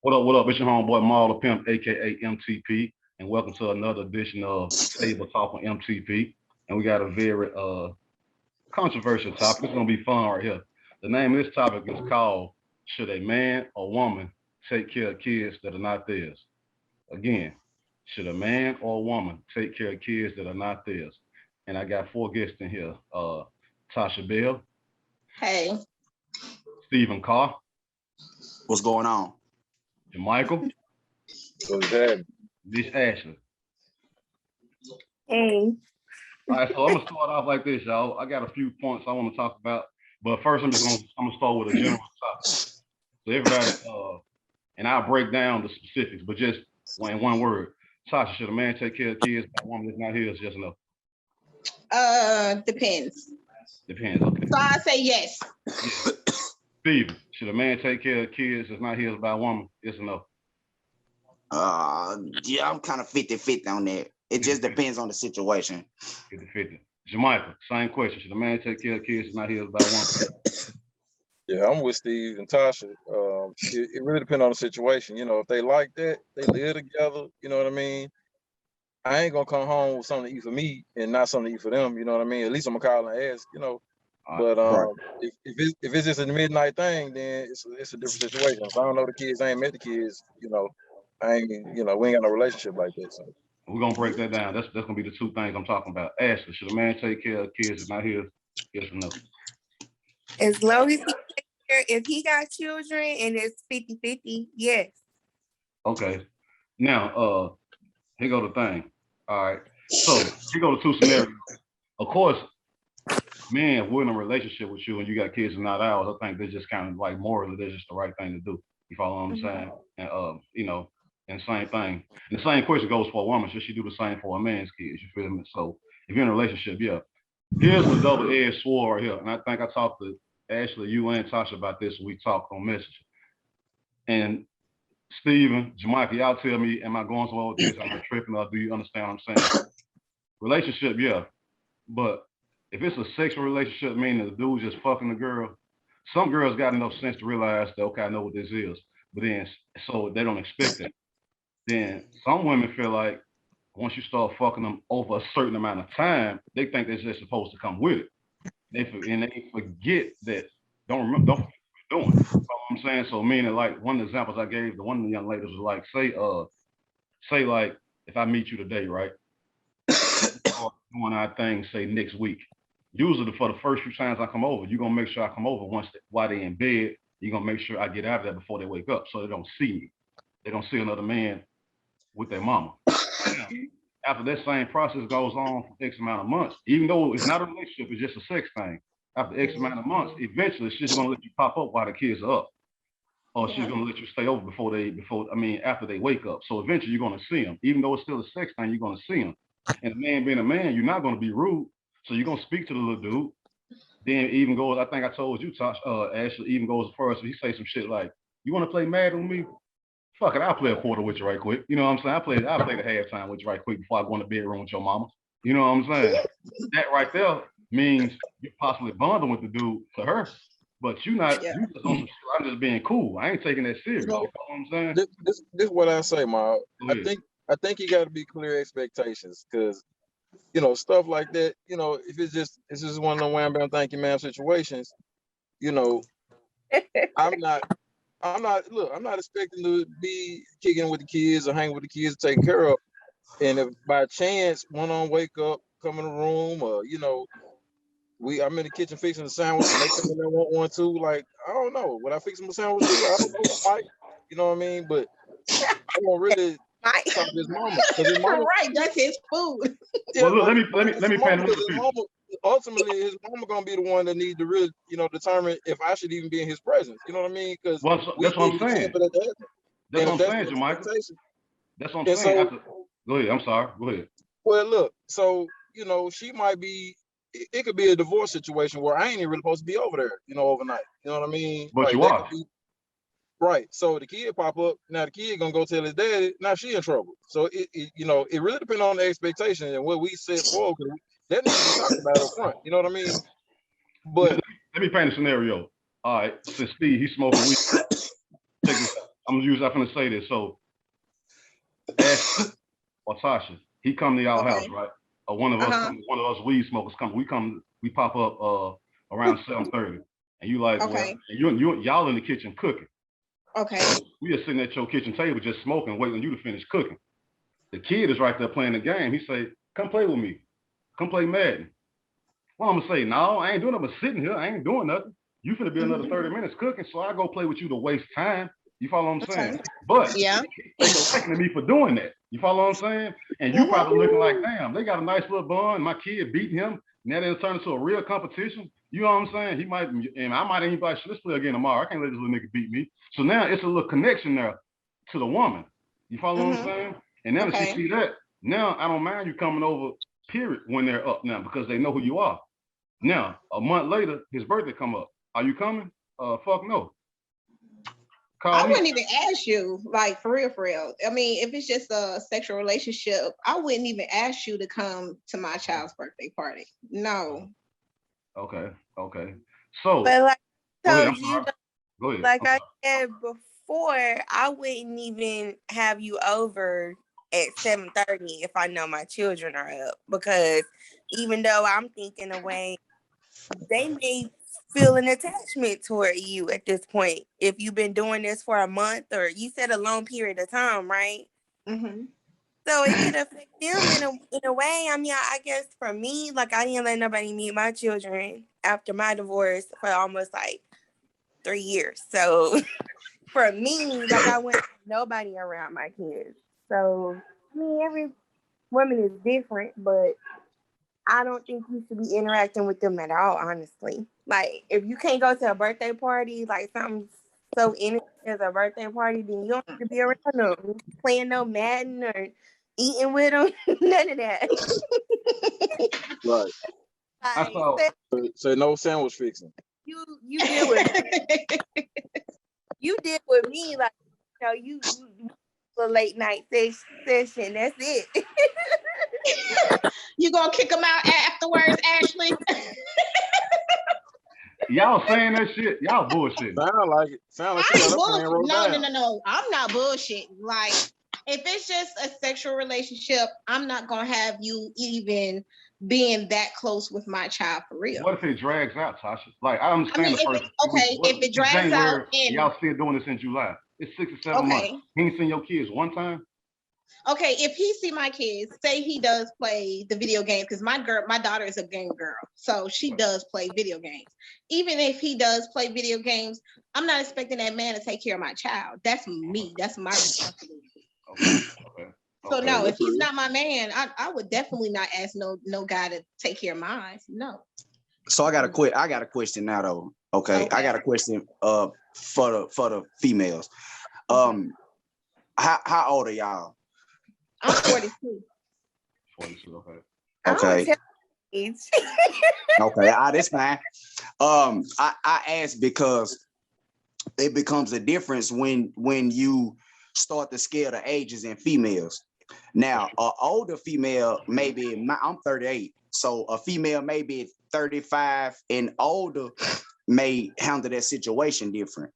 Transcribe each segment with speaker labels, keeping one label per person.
Speaker 1: What up, what up? It's your homeboy Marla Pimp, aka MTP, and welcome to another edition of Table Talk on MTP. And we got a very controversial topic. It's gonna be fun right here. The name of this topic is called Should a Man or Woman Take Care of Kids That Are Not Theirs? Again, should a man or a woman take care of kids that are not theirs? And I got four guests in here. Tasha Bell,
Speaker 2: Hey.
Speaker 1: Stephen Carr,
Speaker 3: What's going on?
Speaker 1: JaMicheal,
Speaker 4: What's that?
Speaker 1: Miss Ashley.
Speaker 2: Hey.
Speaker 1: All right, so I'm gonna start off like this, y'all. I got a few points I want to talk about, but first I'm gonna start with a general topic. So everybody, and I'll break down the specifics, but just in one word. Tasha, should a man take care of kids by a woman that's not his? Yes or no?
Speaker 2: Depends.
Speaker 1: Depends. Okay.
Speaker 2: So I say yes.
Speaker 1: Steven, should a man take care of kids that's not his by a woman? Yes or no?
Speaker 3: Yeah, I'm kind of 50-50 on that. It just depends on the situation.
Speaker 1: 50-50. JaMicheal, same question. Should a man take care of kids that's not his by a woman?
Speaker 4: Yeah, I'm with Steve and Tasha. It really depends on the situation. You know, if they like that, they live together. You know what I mean? I ain't gonna come home with something to eat for me and not something to eat for them. You know what I mean? At least I'm gonna call and ask. You know, but if it's just a midnight thing, then it's a different situation. If I don't know the kids, I ain't met the kids. You know, we ain't got no relationship like that. So
Speaker 1: we're gonna break that down. That's gonna be the two things I'm talking about. Ashley, should a man take care of kids that's not his? Yes or no?
Speaker 5: As long as he takes care, if he got children and it's 50-50, yes.
Speaker 1: Okay. Now, here go the thing. All right. So here go the two scenarios. Of course, man, if we're in a relationship with you and you got kids and not ours, I think they're just kind of like morally, they're just the right thing to do. You follow what I'm saying? And you know, and same thing. And the same question goes for a woman. Should she do the same for a man's kids? You feel me? So if you're in a relationship, yeah. Here's the double-edged sword right here. And I think I talked to Ashley, you and Tasha about this when we talked on Messenger. And Steven, JaMicheal, y'all tell me, am I going somewhere with this? Am I tripping or do you understand what I'm saying? Relationship, yeah. But if it's a sexual relationship, meaning the dude's just fucking the girl, some girls got enough sense to realize that, okay, I know what this is. But then, so they don't expect it. Then some women feel like once you start fucking them over a certain amount of time, they think they're just supposed to come with it. They forget that. Don't forget what you're doing. You know what I'm saying? So meaning like one of the examples I gave to one of the young ladies was like, say like if I meet you today, right? Doing our thing, say next week. Usually for the first few times I come over, you're gonna make sure I come over while they're in bed. You're gonna make sure I get out of there before they wake up so they don't see me. They don't see another man with their mama. After that same process goes on for X amount of months, even though it's not a relationship, it's just a sex thing. After X amount of months, eventually she's gonna let you pop up while the kids are up. Or she's gonna let you stay over after they wake up. So eventually you're gonna see them. Even though it's still a sex thing, you're gonna see them. And a man being a man, you're not gonna be rude. So you're gonna speak to the little dude. Then it even goes, I think I told you, Tosh, Ashley, even goes first. He say some shit like, you wanna play Mad with me? Fuck it, I'll play a quarter with you right quick. You know what I'm saying? I'll play the halftime with you right quick before I go in the bedroom with your mama. You know what I'm saying? That right there means you're possibly bonding with the dude to her, but you not. Yeah. You just on some shit. I'm just being cool. I ain't taking that serious. You know what I'm saying?
Speaker 4: This is what I say, Ma. I think you got to be clear expectations because you know stuff like that. You know, if it's just one of them wham bam thank you ma'am situations. You know, I'm not expecting to be kicking with the kids or hanging with the kids to take care of. And if by chance one on wake up, come in the room, or you know, I'm in the kitchen fixing a sandwich and they come in there want one too. Like, I don't know. Would I fix them a sandwich too? I don't know. You know what I mean? But I'm gonna really talk to his mama. His mama
Speaker 2: right, that's his food.
Speaker 1: Yeah, well, look, let me paint a
Speaker 4: ultimately, his mama gonna be the one that needs to really, you know, determine if I should even be in his presence. You know what I mean? Because
Speaker 1: that's what I'm saying. That's what I'm saying, JaMicheal. That's what I'm saying. Go ahead. I'm sorry. Go ahead.
Speaker 4: Well, look. So you know, she might be. It could be a divorce situation where I ain't even really supposed to be over there. You know, overnight. You know what I mean?
Speaker 1: But
Speaker 4: like,
Speaker 1: you are.
Speaker 4: Right. So the kid pop up. Now the kid gonna go tell his daddy. Now she in trouble. So you know, it really depends on the expectation and what we set forward. That needs to be talked about up front. You know what I mean? But
Speaker 1: let me paint a scenario. All right, since Steve he's smoking weed. I'm gonna say this. So Ashley or Tasha, he come to y'all house, right? Or one of us weed smokers come. We pop up around 7:30. And you like, well, and y'all in the kitchen cooking.
Speaker 2: Okay.
Speaker 1: We are sitting at your kitchen table just smoking, waiting on you to finish cooking. The kid is right there playing the game. He say, come play with me. Come play Madden. Well, I'm gonna say, no, I ain't doing nothing but sitting here. I ain't doing nothing. You finna be another 30 minutes cooking, so I go play with you to waste time. You follow what I'm saying? But
Speaker 2: yeah,
Speaker 1: they correcting me for doing that. You follow what I'm saying? And you probably looking like, damn, they got a nice little bond. My kid beating him. Now they turn into a real competition. You know what I'm saying? He might, and I might even be like, let's play again tomorrow. I can't let this little nigga beat me. So now it's a little connection there to the woman. You follow what I'm saying? And now that she see that, now I don't mind you coming over, period, when they're up now, because they know who you are. Now, a month later, his birthday come up. Are you coming? Fuck no.
Speaker 2: I wouldn't even ask you, like, for real. I mean, if it's just a sexual relationship, I wouldn't even ask you to come to my child's birthday party. No.
Speaker 1: Okay. So,
Speaker 5: but like
Speaker 1: go
Speaker 5: I told you,
Speaker 1: go ahead.
Speaker 5: like I said before, I wouldn't even have you over at 7:30 if I know my children are up, because even though I'm thinking away, they may feel an attachment toward you at this point. If you've been doing this for a month, or you said a long period of time, right?
Speaker 2: Mm-hmm.
Speaker 5: So it could affect them in a way. I mean, I guess for me, like, I didn't let nobody meet my children after my divorce for almost like 3 years. So for me, like, I wouldn't have nobody around my kids. So I mean, every woman is different, but I don't think you should be interacting with them at all, honestly. Like, if you can't go to a birthday party, like something so innocent as a birthday party, then you don't have to be around them, playing no Madden or eating with them. None of that.
Speaker 4: Right.
Speaker 1: I saw.
Speaker 4: So no sandwich fixing.
Speaker 5: You deal with me. You deal with me like, you a late night session. That's it.
Speaker 2: You gonna kick them out afterwards, Ashley?
Speaker 1: Y'all saying that shit? Y'all bullshit.
Speaker 4: Sound like you got a plan rolled down.
Speaker 2: No. I'm not bullshitting. Like, if it's just a sexual relationship, I'm not gonna have you even being that close with my child for real.
Speaker 1: What if it drags out, Tasha? Like, I understand the first
Speaker 2: if it drags
Speaker 1: January,
Speaker 2: out, and
Speaker 1: y'all still doing this in July. It's 6 or 7 months. He ain't seen your kids one time.
Speaker 2: Okay, if he see my kids, say he does play the video game, because my daughter is a game girl, so she does play video games. Even if he does play video games, I'm not expecting that man to take care of my child. That's me. That's my responsibility.
Speaker 1: Okay.
Speaker 2: So no, if he's not my man, I would definitely not ask no guy to take care of mine. No.
Speaker 3: So I got a question now though. Okay. I got a question for the females. How old are y'all?
Speaker 2: I'm 42.
Speaker 1: 42, okay.
Speaker 3: Okay. Okay, that's fine. I asked because it becomes a difference when you start to scale the ages in females. Now, an older female, maybe I'm 38, so a female maybe 35 and older may handle that situation different.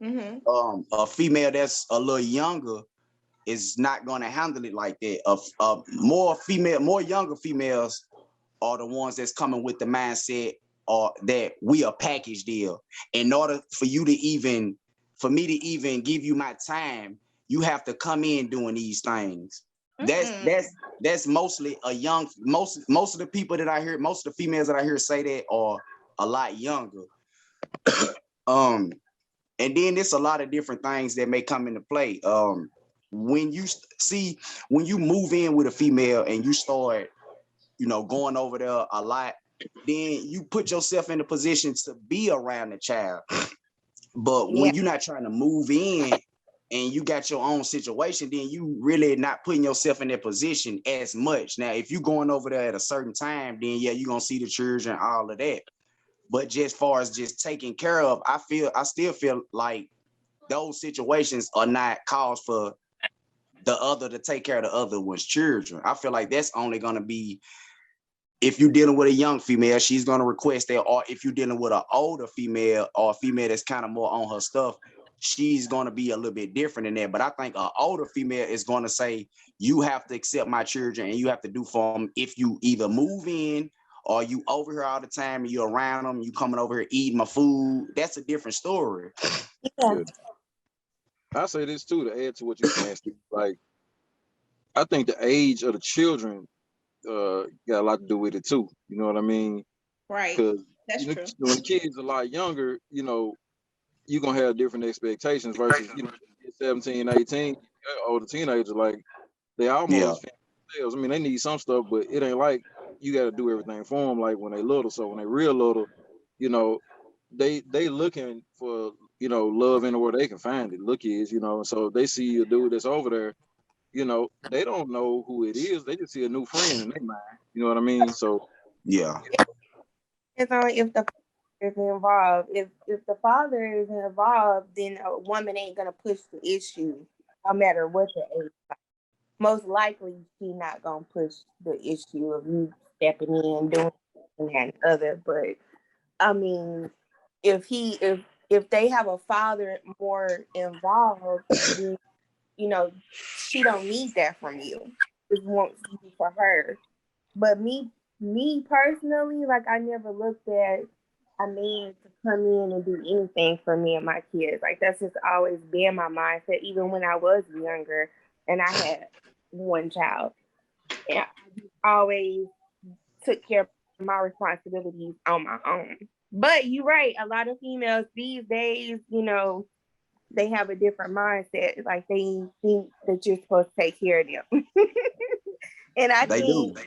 Speaker 2: Mm-hmm.
Speaker 3: A female that's a little younger is not going to handle it like that. More younger females are the ones that's coming with the mindset or that we a package deal. In order for me to even give you my time, you have to come in doing these things. That's mostly most of the people that I hear, most of the females that I hear say that are a lot younger. And then there's a lot of different things that may come into play. When you move in with a female and you start, going over there a lot, then you put yourself in a position to be around the child. But when you're not trying to move in and you got your own situation, then you really not putting yourself in that position as much. Now, if you're going over there at a certain time, then you're gonna see the children, all of that. But just far as just taking care of, I still feel like those situations are not cause for the other to take care of the other one's children. I feel like that's only gonna be if you're dealing with a young female, she's gonna request that, or if you're dealing with an older female or a female that's kind of more on her stuff, she's going to be a little bit different in that. But I think an older female is going to say, you have to accept my children and you have to do for them. If you either move in or you over here all the time and you're around them, you coming over here eating my food, that's a different story.
Speaker 5: Yeah.
Speaker 4: I say this too, to add to what you're saying, Steve. Like, I think the age of the children got a lot to do with it too. You know what I mean?
Speaker 2: Right.
Speaker 4: Because
Speaker 2: That's true.
Speaker 4: when the kids are a lot younger, you're gonna have different expectations versus 17, 18, older teenagers. Like, they almost themselves. I mean, they need some stuff, but it ain't like you got to do everything for them. Like when they little, so when they real little, they looking for love anywhere they can find it. Look is so they see a dude that's over there. They don't know who it is. They just see a new friend in their mind. You know what I mean? So
Speaker 3: yeah.
Speaker 5: It's only if the is involved. If the father is involved, then a woman ain't gonna push the issue, no matter what the age. Most likely, she's not gonna push the issue of you stepping in, doing that and other. But I mean, if they have a father more involved, then she don't need that from you. Just wants you for her. But me personally, like I never looked at a man to come in and do anything for me and my kids. Like that's just always been my mindset, even when I was younger and I had one child. And I always took care of my responsibilities on my own. But you're right, a lot of females these days, they have a different mindset. Like they think that you're supposed to take care of them. And I think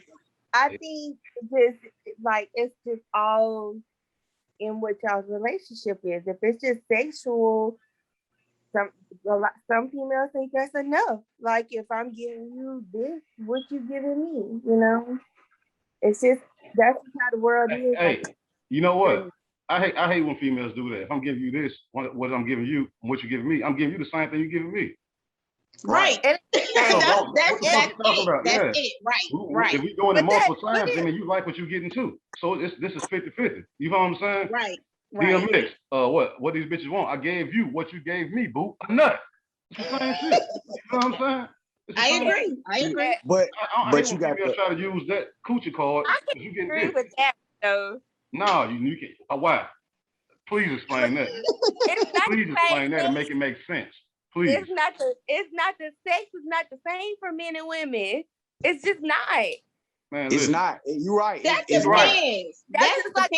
Speaker 5: just like it's just all in what y'all's relationship is. If it's just sexual, some females think that's enough. Like if I'm giving you this, what you giving me? It's just that's how the world is.
Speaker 1: Hey, you know what? I hate when females do that. If I'm giving you this, what I'm giving you, and what you're giving me, I'm giving you the same thing you're giving me.
Speaker 2: Right.
Speaker 1: That's
Speaker 2: it. Right.
Speaker 1: If we're doing it multiple times, then you like what you're getting too. So this is 50-50. You know what I'm saying?
Speaker 2: Right.
Speaker 1: DMX. What these bitches want? I gave you what you gave me, boo. A nut. It's the same shit. You know what I'm saying?
Speaker 2: I agree.
Speaker 3: But you got
Speaker 1: to try to use that coochie card.
Speaker 5: I can agree with that though.
Speaker 1: No, you can. Why? Please explain that. Please explain that and make it make sense. Please.
Speaker 5: It's not the sex is not the same for men and women. It's just not.
Speaker 1: Man,
Speaker 3: it's not. You're right.
Speaker 2: That
Speaker 3: depends.
Speaker 2: Right.
Speaker 5: That's just like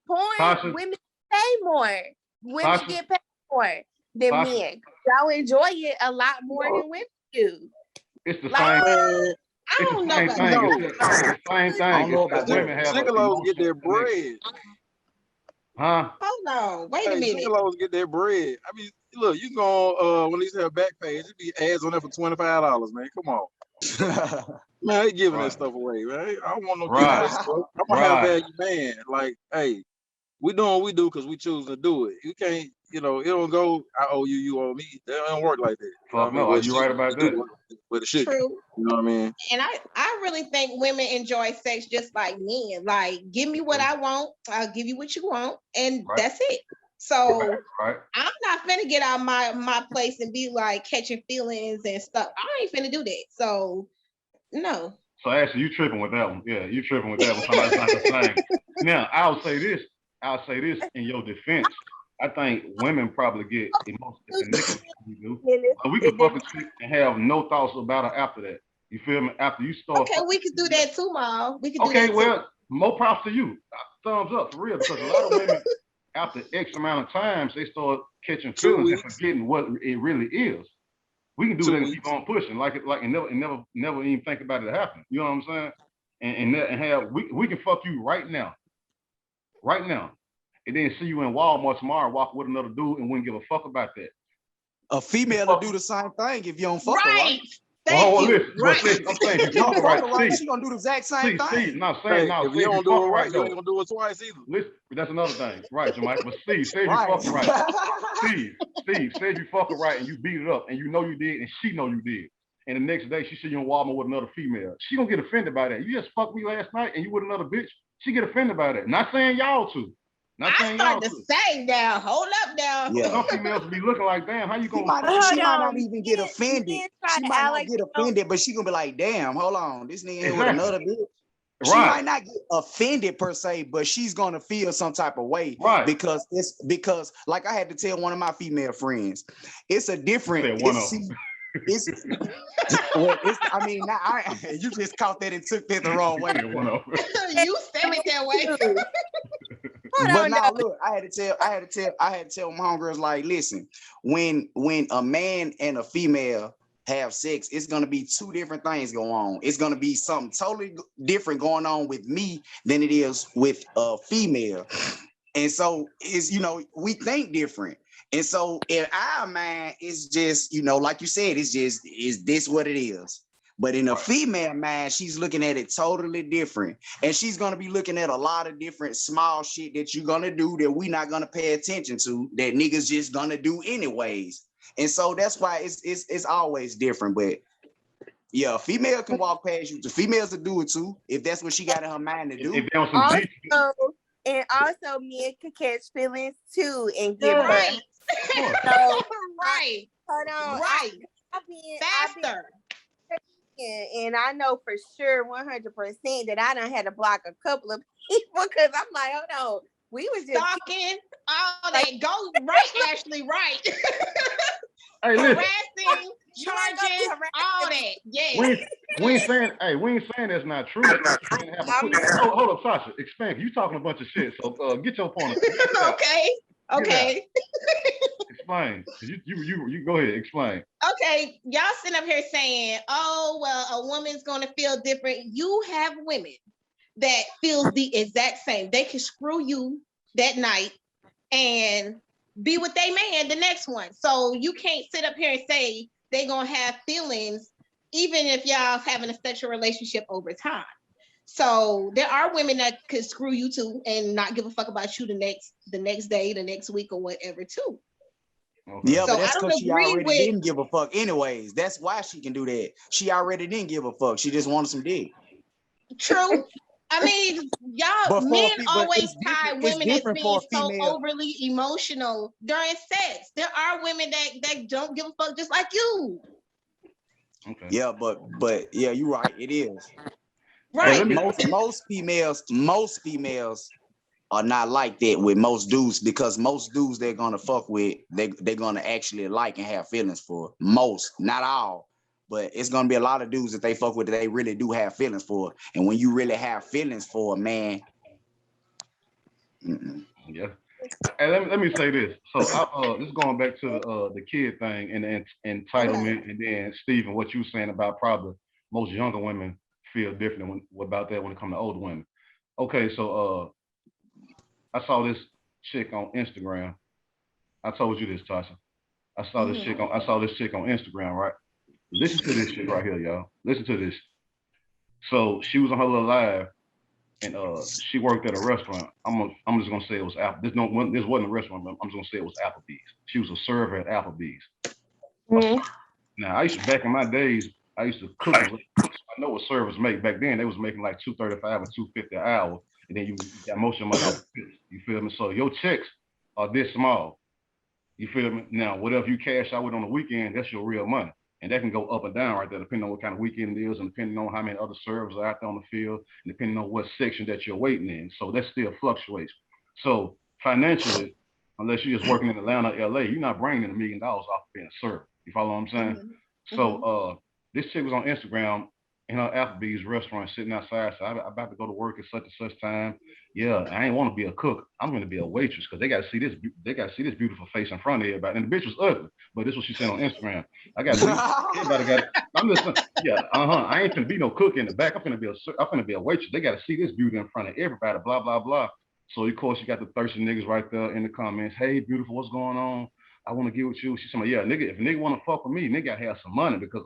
Speaker 5: porn. Women pay more. Women get paid more than men. Y'all enjoy it a lot more than women do.
Speaker 1: It's the same.
Speaker 2: I don't know about
Speaker 1: the same thing.
Speaker 3: I don't know about
Speaker 1: women have
Speaker 4: Gigolos get their bread.
Speaker 1: Huh?
Speaker 2: Hold on. Wait a minute.
Speaker 4: Gigolos get their bread. I mean, look, you go when they have back page, it be ads on there for $25, man. Come on. Man, they giving that stuff away, man. I don't want no stuff. I'm a high value man. Like, hey, we doing what we do because we choose to do it. You can't, it don't go, I owe you, you owe me. That don't work like that.
Speaker 1: Fuck no, you're right about that.
Speaker 4: But it should.
Speaker 2: True.
Speaker 4: You know what I mean?
Speaker 2: And I really think women enjoy sex just like men. Like, give me what I want, I'll give you what you want, and that's it. So I'm not finna get out my place and be like catching feelings and stuff. I ain't finna do that. So no.
Speaker 1: So actually, you tripping with that one. Yeah, you tripping with that one. Somebody's not the same. Now, I'll say this in your defense. I think women probably get emotionally connected than we do. We can fuck a chick and have no thoughts about her after that. You feel me? After you start.
Speaker 2: Okay, we could do that too, Mal. We could do that
Speaker 1: too. More props to you. Thumbs up for real, because a lot of women, after X amount of times, they start catching feelings and forgetting what it really is. We can do that and keep on pushing, and never even think about it happening. You know what I'm saying? And have we can fuck you right now, and then see you in Walmart tomorrow, walk with another dude, and wouldn't give a fuck about that.
Speaker 3: A female will do the same thing if you don't fuck her, right?
Speaker 1: Listen, I'm saying if you fuck her right,
Speaker 3: she gonna do the exact same thing.
Speaker 4: If you don't do it right, you ain't gonna do it twice either.
Speaker 1: Listen, that's another thing, right, JaMicheal? But Steve, say if you fuck her right. Steve, say if you fuck her right and you beat it up, and you know you did, and she know you did, and the next day she see you in Walmart with another female, she gonna get offended by that. You just fucked me last night, and you with another bitch. She get offended by that. Not saying y'all two. Not
Speaker 2: I
Speaker 1: saying y'all
Speaker 2: started to
Speaker 1: too.
Speaker 2: say now, hold up now.
Speaker 3: Yeah.
Speaker 1: Some females be looking like, damn, how you
Speaker 3: She
Speaker 1: gonna
Speaker 3: might,
Speaker 1: fuck?
Speaker 3: she
Speaker 5: Hold
Speaker 3: might not
Speaker 5: on.
Speaker 3: even get offended.
Speaker 5: Men try
Speaker 3: She
Speaker 5: to
Speaker 3: might
Speaker 5: act
Speaker 3: not
Speaker 5: like
Speaker 3: get
Speaker 5: they don't.
Speaker 3: offended, but she gonna be like, damn, hold on, this nigga here with
Speaker 1: Exactly.
Speaker 3: another bitch. She
Speaker 1: Right.
Speaker 3: might not get offended per se, but she's gonna feel some type of way
Speaker 1: Right.
Speaker 3: because like I had to tell one of my female friends, it's a different.
Speaker 1: Said one of
Speaker 3: It's well, I mean, you just caught that and took that the wrong way.
Speaker 1: One of
Speaker 2: You said it that way.
Speaker 5: Hold
Speaker 3: But
Speaker 5: on,
Speaker 3: now
Speaker 5: though.
Speaker 3: look, I had to tell my homegirls, like, listen, when a man and a female have sex, it's gonna be two different things going on. It's gonna be something totally different going on with me than it is with a female. And so it's, we think different. And so in our mind, it's just, like you said, is this what it is? But in a female mind, she's looking at it totally different. And she's going to be looking at a lot of different small shit that you're going to do that we're not going to pay attention to, that niggas just going to do anyways. And so that's why it's always different. But yeah, a female can walk past you. The females will do it too, if that's what she got in her mind to do.
Speaker 1: If they on some G,
Speaker 5: And also men can catch feelings too and give
Speaker 2: Right.
Speaker 5: up. So
Speaker 2: Right.
Speaker 5: hold on.
Speaker 2: Right.
Speaker 5: I've been
Speaker 2: Faster.
Speaker 5: and I know for sure 100% that I done had to block a couple of people because I'm like, hold on, we was just
Speaker 2: Stalking, all that. Go right, Ashley, right.
Speaker 1: hey, listen,
Speaker 2: Harassing,
Speaker 5: You ain't gonna be
Speaker 2: charges,
Speaker 5: harassing
Speaker 2: all
Speaker 5: me.
Speaker 2: that. Yeah.
Speaker 1: we ain't saying that's not true. Hold up, Tasha, expand. You talking a bunch of shit, so get your point of view.
Speaker 2: Okay. Okay.
Speaker 1: Explain. You go ahead, explain.
Speaker 2: Okay. Y'all sitting up here saying, oh, well, a woman's going to feel different. You have women that feels the exact same. They can screw you that night and be with their man the next one. So you can't sit up here and say they going to have feelings even if y'all having a sexual relationship over time. So there are women that could screw you too and not give a fuck about you the next day, the next week, or whatever too.
Speaker 1: Okay.
Speaker 3: Yeah,
Speaker 2: So
Speaker 3: but that's
Speaker 2: I don't
Speaker 3: because she
Speaker 2: agree
Speaker 3: already
Speaker 2: with-
Speaker 3: didn't give a fuck anyways. That's why she can do that. She already didn't give a fuck. She just wanted some dick.
Speaker 2: True. I mean, y'all
Speaker 3: But for
Speaker 2: men
Speaker 3: a fe- but
Speaker 2: always
Speaker 3: it's
Speaker 2: tie
Speaker 3: different- it's
Speaker 2: women as
Speaker 3: different
Speaker 2: being
Speaker 3: for a
Speaker 2: so
Speaker 3: female.
Speaker 2: overly emotional during sex. There are women that don't give a fuck just like you.
Speaker 1: Okay.
Speaker 3: Yeah, but yeah, you're right. It is.
Speaker 2: Right.
Speaker 3: But most females are not like that with most dudes, because most dudes they're gonna fuck with, they're gonna actually like and have feelings for. Most, not all, but it's gonna be a lot of dudes that they fuck with that they really do have feelings for. And when you really have feelings for a man,
Speaker 1: yeah. Hey, let me say this. So this is going back to the kid thing and the entitlement, and then Stephen, what you saying about probably most younger women feel different about that when it comes to older women. Okay, so I saw this chick on Instagram. I told you this, Tasha. I saw this chick on Instagram, right? Listen to this shit right here, y'all. Listen to this. So she was on her little live, and she worked at a restaurant. I'm just gonna say it was Apple. This wasn't a restaurant. I'm just gonna say it was Applebee's. She was a server at Applebee's.
Speaker 5: Mhm.
Speaker 1: Now I used to, back in my days, I used to cook. I know what servers make back then. They was making like $235 or $250 an hour, and then you got most of them off the tips. You feel me? So your checks are this small. You feel me? Now whatever you cash out with on the weekend, that's your real money. And that can go up and down right there, depending on what kind of weekend it is, and depending on how many other servers are out there on the field, and depending on what section that you're waiting in. So that still fluctuates. So financially, unless you're just working in Atlanta, LA, you're not bringing in $1 million off of being a server. You follow what I'm saying?
Speaker 2: Mm-hmm.
Speaker 1: So this chick was on Instagram in her Applebee's restaurant sitting outside. So I'm about to go to work at such and such time. Yeah, I ain't want to be a cook. I'm going to be a waitress because they got to see this. They got to see this beautiful face in front of everybody. And the bitch was ugly, but this is what she said on Instagram. I got everybody got. I'm just yeah. I ain't finna be no cook in the back. I'm finna be a waitress. They got to see this beauty in front of everybody. Blah blah blah. So of course you got the thirsty niggas right there in the comments. Hey, beautiful, what's going on? I want to get with you. She said, yeah, nigga, if a nigga want to fuck with me, nigga gotta have some money because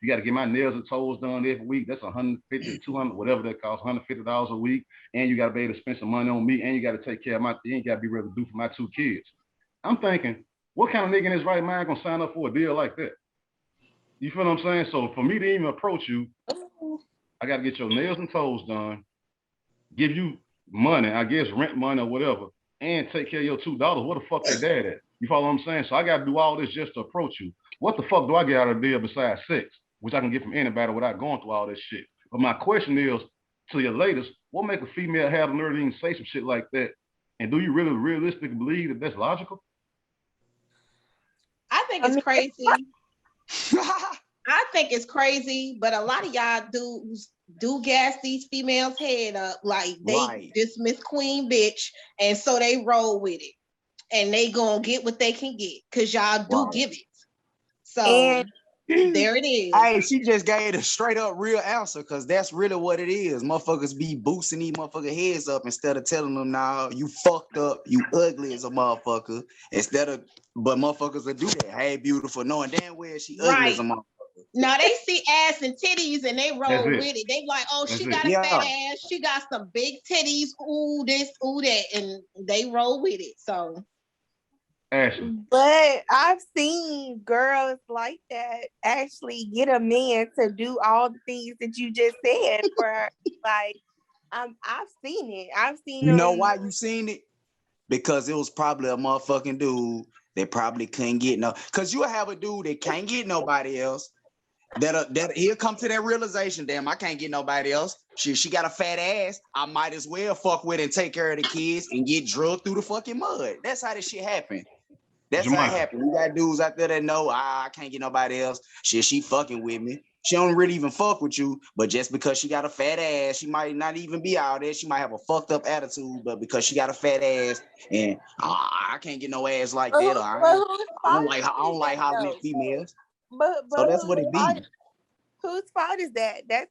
Speaker 1: you got to get my nails and toes done every week. That's $150, $200, whatever that costs, $150 a week. And you got to be able to spend some money on me, and you got to take care of and you got to be ready to do for my 2 kids. I'm thinking, what kind of nigga in his right mind gonna sign up for a deal like that? You feel what I'm saying? So for me to even approach you, I got to get your nails and toes done, give you money, I guess rent money or whatever, and take care of your 2 daughters, where the fuck they dad at? You follow what I'm saying? So I got to do all this just to approach you. What the fuck do I get out of the deal besides sex, which I can get from anybody without going through all this shit? But my question is, to your latest, what make a female have the nerve to even say some shit like that? And do you really realistically believe that that's logical?
Speaker 2: I think it's crazy. I think it's crazy, but a lot of y'all do gas these females' head up like they dismiss queen bitch, and so they roll with it, and they gonna get what they can get because y'all do give it. So there it is.
Speaker 3: Hey, she just gave a straight up real answer because that's really what it is. Motherfuckers be boosting these motherfucker heads up instead of telling them, nah, you fucked up, you ugly as a motherfucker. But motherfuckers will do that. Hey, beautiful, knowing damn well she ugly as a motherfucker.
Speaker 2: Now they see ass and titties and they roll with it. They like, oh, she got a fat ass, she got some big titties, ooh this, ooh that, and they roll with it. So
Speaker 5: but I've seen girls like that actually get a man to do all the things that you just said for her. Like, I've seen it. I've seen.
Speaker 3: You know why you seen it? Because it was probably a motherfucking dude that probably couldn't get no. Cause you have a dude that can't get nobody else. That he'll come to that realization. Damn, I can't get nobody else. She got a fat ass. I might as well fuck with and take care of the kids and get drugged through the fucking mud. That's how this shit happen. That's how it happened. We got dudes out there that know I can't get nobody else. She fucking with me. She don't really even fuck with you, but just because she got a fat ass, she might not even be out there. She might have a fucked up attitude, but because she got a fat ass and I can't get no ass like that. I don't like hollering at females.
Speaker 5: But
Speaker 3: so that's what it be.
Speaker 5: Whose fault is that? That's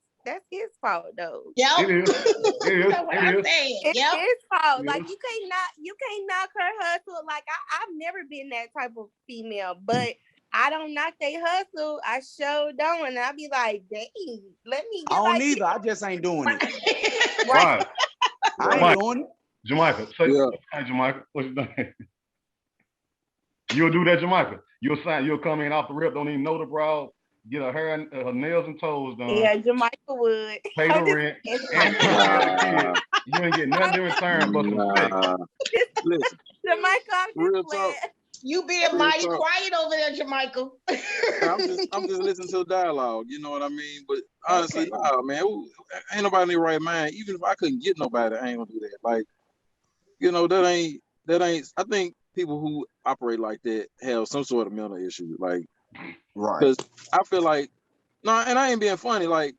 Speaker 5: his fault though.
Speaker 2: Yep.
Speaker 1: It is.
Speaker 2: That's what I'm saying.
Speaker 5: It's his fault.
Speaker 1: It
Speaker 5: Like
Speaker 1: is.
Speaker 5: you can't knock her hustle. Like I've never been that type of female, but I don't knock they hustle. I sure don't. And I be like, dang, let me get
Speaker 3: I don't
Speaker 5: like
Speaker 3: either. I just ain't doing it.
Speaker 1: Right.
Speaker 3: I ain't doing it.
Speaker 1: JaMicheal, hey, JaMicheal, what's your name? You'll do that, JaMicheal. You'll come in off the rip, don't even know the broad, get her nails and toes done.
Speaker 5: Yeah, JaMicheal would.
Speaker 1: Pay the rent. And you ain't get nothing in return but some sex.
Speaker 4: Listen,
Speaker 5: JaMicheal,
Speaker 4: real talk.
Speaker 2: You being mighty quiet over there, JaMicheal.
Speaker 4: I'm just listening to the dialogue. You know what I mean? But honestly, nah, man, ain't nobody in their right mind. Even if I couldn't get nobody, I ain't gonna do that. Like, you know, that ain't. I think people who operate like that have some sort of mental issue. Like,
Speaker 3: right?
Speaker 4: Because I feel like, and I ain't being funny. Like,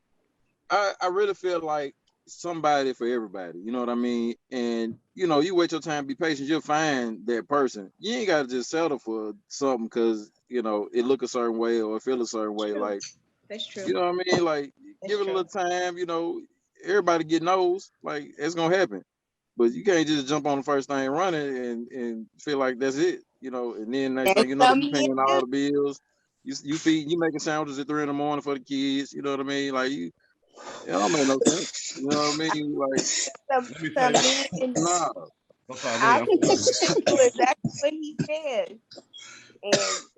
Speaker 4: I really feel like somebody for everybody. You know what I mean? And you know, you wait your time, be patient. You'll find that person. You ain't gotta just settle for something because you know it look a certain way or feel a certain way. Like,
Speaker 2: that's true.
Speaker 4: You know what I mean? Like, give it a little time. You know, everybody get knows. Like, it's gonna happen. But you can't just jump on the first thing running and feel like that's it, you know. And then next thing you know, you paying all the bills. You making sandwiches at 3 a.m. for the kids. You know what I mean? Like it don't make no sense. You know what I mean? Like, nah.
Speaker 5: I can do exactly what he said, and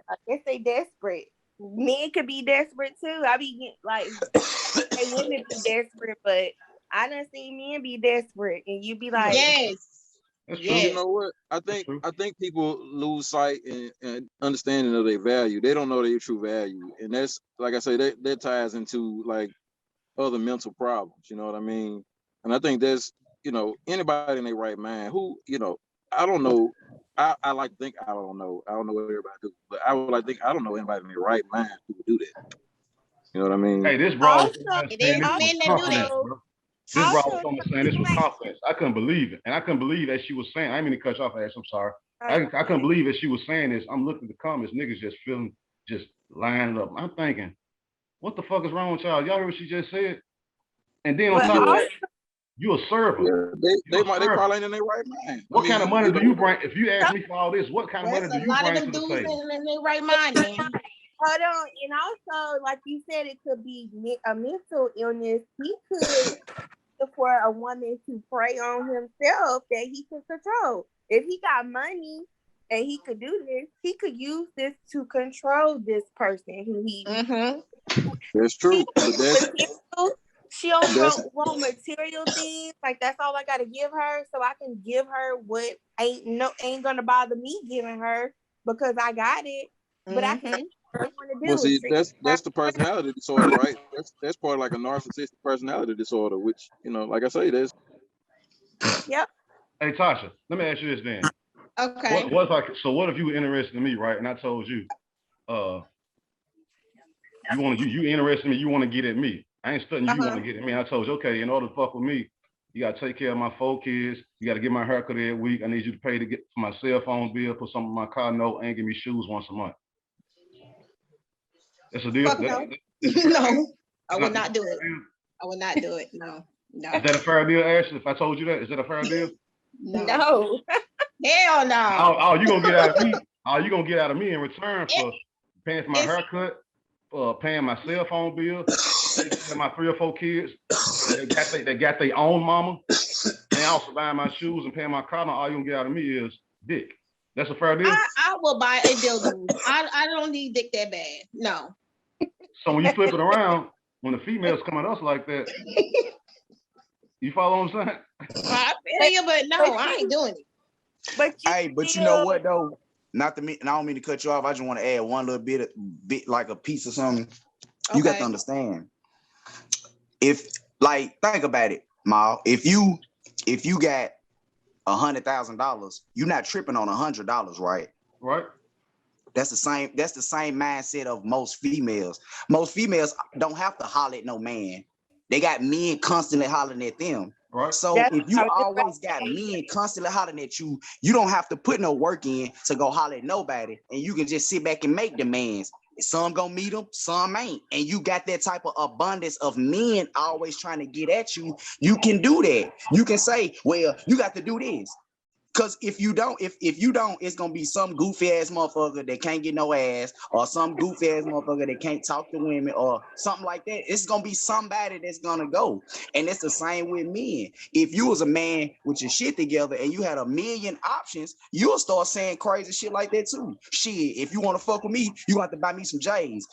Speaker 5: I guess they desperate. Men could be desperate too. I be like, they women be desperate, but I done seen men be desperate, and you be like,
Speaker 2: yes.
Speaker 4: You know what? I think people lose sight and understanding of their value. They don't know their true value, and that's like I say, that ties into like other mental problems. You know what I mean? And I think that's anybody in their right mind who I don't know. I like to think I don't know. I don't know what everybody do, but I would like to think I don't know anybody in their right mind who would do that. You know what I mean?
Speaker 1: Hey, this bro was
Speaker 2: saying this was confidence,
Speaker 1: bro. This bro was saying this was confidence. I couldn't believe it. And I couldn't believe that she was saying, I didn't mean to cut you off, Ash, I'm sorry. I couldn't believe that she was saying this. I'm looking at the comments, niggas just lining up. I'm thinking, what the fuck is wrong with y'all? Y'all heard what she just said? And then on top of that, you a server.
Speaker 4: Yeah, they probably ain't in their right mind.
Speaker 1: What kind of money do you bring? If you ask me for all this, what kind of money do you bring to the table?
Speaker 2: In their right mind, man.
Speaker 5: Hold on, and also, like you said, it could be a mental illness. He could, for a woman to prey on himself that he can control. If he got money and he could do this, he could use this to control this person who he.
Speaker 4: That's true.
Speaker 5: She only want material things. Like that's all I gotta give her, so I can give her what ain't gonna bother me giving her because I got it. But I can want to do.
Speaker 4: Well, see, that's the personality disorder, right? That's part of like a narcissistic personality disorder, which like I say, there's.
Speaker 5: Yep.
Speaker 1: Hey Tasha, let me ask you this then.
Speaker 2: Okay.
Speaker 1: What if you were interested in me, right? And I told you, you interested in me, you want to get at me. I ain't studying you want to get at me. I told you, okay, in order to fuck with me, you gotta take care of my 4 kids. You gotta get my haircut every week. I need you to pay to get for my cell phone bill, put some of my car note, and give me shoes once a month. That's a deal.
Speaker 2: No, I would not do it. I would not do it. No.
Speaker 1: Is that a fair deal, Ashley? If I told you that, is that a fair deal?
Speaker 2: No. Hell no.
Speaker 1: All you gonna get out of me? All you gonna get out of me in return for paying for my haircut, paying my cell phone bill, taking my 3 or 4 kids. They got their own mama. And also buying my shoes and paying my car. Now all you gonna get out of me is dick. That's a fair deal.
Speaker 2: I will buy a dildo. I don't need dick that bad. No.
Speaker 1: So when you flip it around, when the females come at us like that, you follow what I'm saying?
Speaker 2: I feel you, but no, I ain't doing it.
Speaker 3: But you know what though? I don't mean to cut you off. I just want to add one little bit like a piece of something. Okay. You got to understand. If think about it, Ma. If you got $100,000, you're not tripping on $100, right?
Speaker 1: Right.
Speaker 3: That's the same mindset of most females. Most females don't have to holler at no man. They got men constantly hollering at them.
Speaker 1: Right.
Speaker 3: So if you always got men constantly hollering at you, you don't have to put no work in to go holler at nobody, and you can just sit back and make demands. Some gonna meet them, some ain't. And you got that type of abundance of men always trying to get at you. You can do that. You can say, well, you got to do this. Because if you don't, it's gonna be some goofy ass motherfucker that can't get no ass, or some goofy ass motherfucker that can't talk to women, or something like that. It's gonna be somebody that's gonna go. And it's the same with men. If you was a man with your shit together and you had a million options, you'll start saying crazy shit like that too. Shit, if you want to fuck with me, you have to buy me some J's.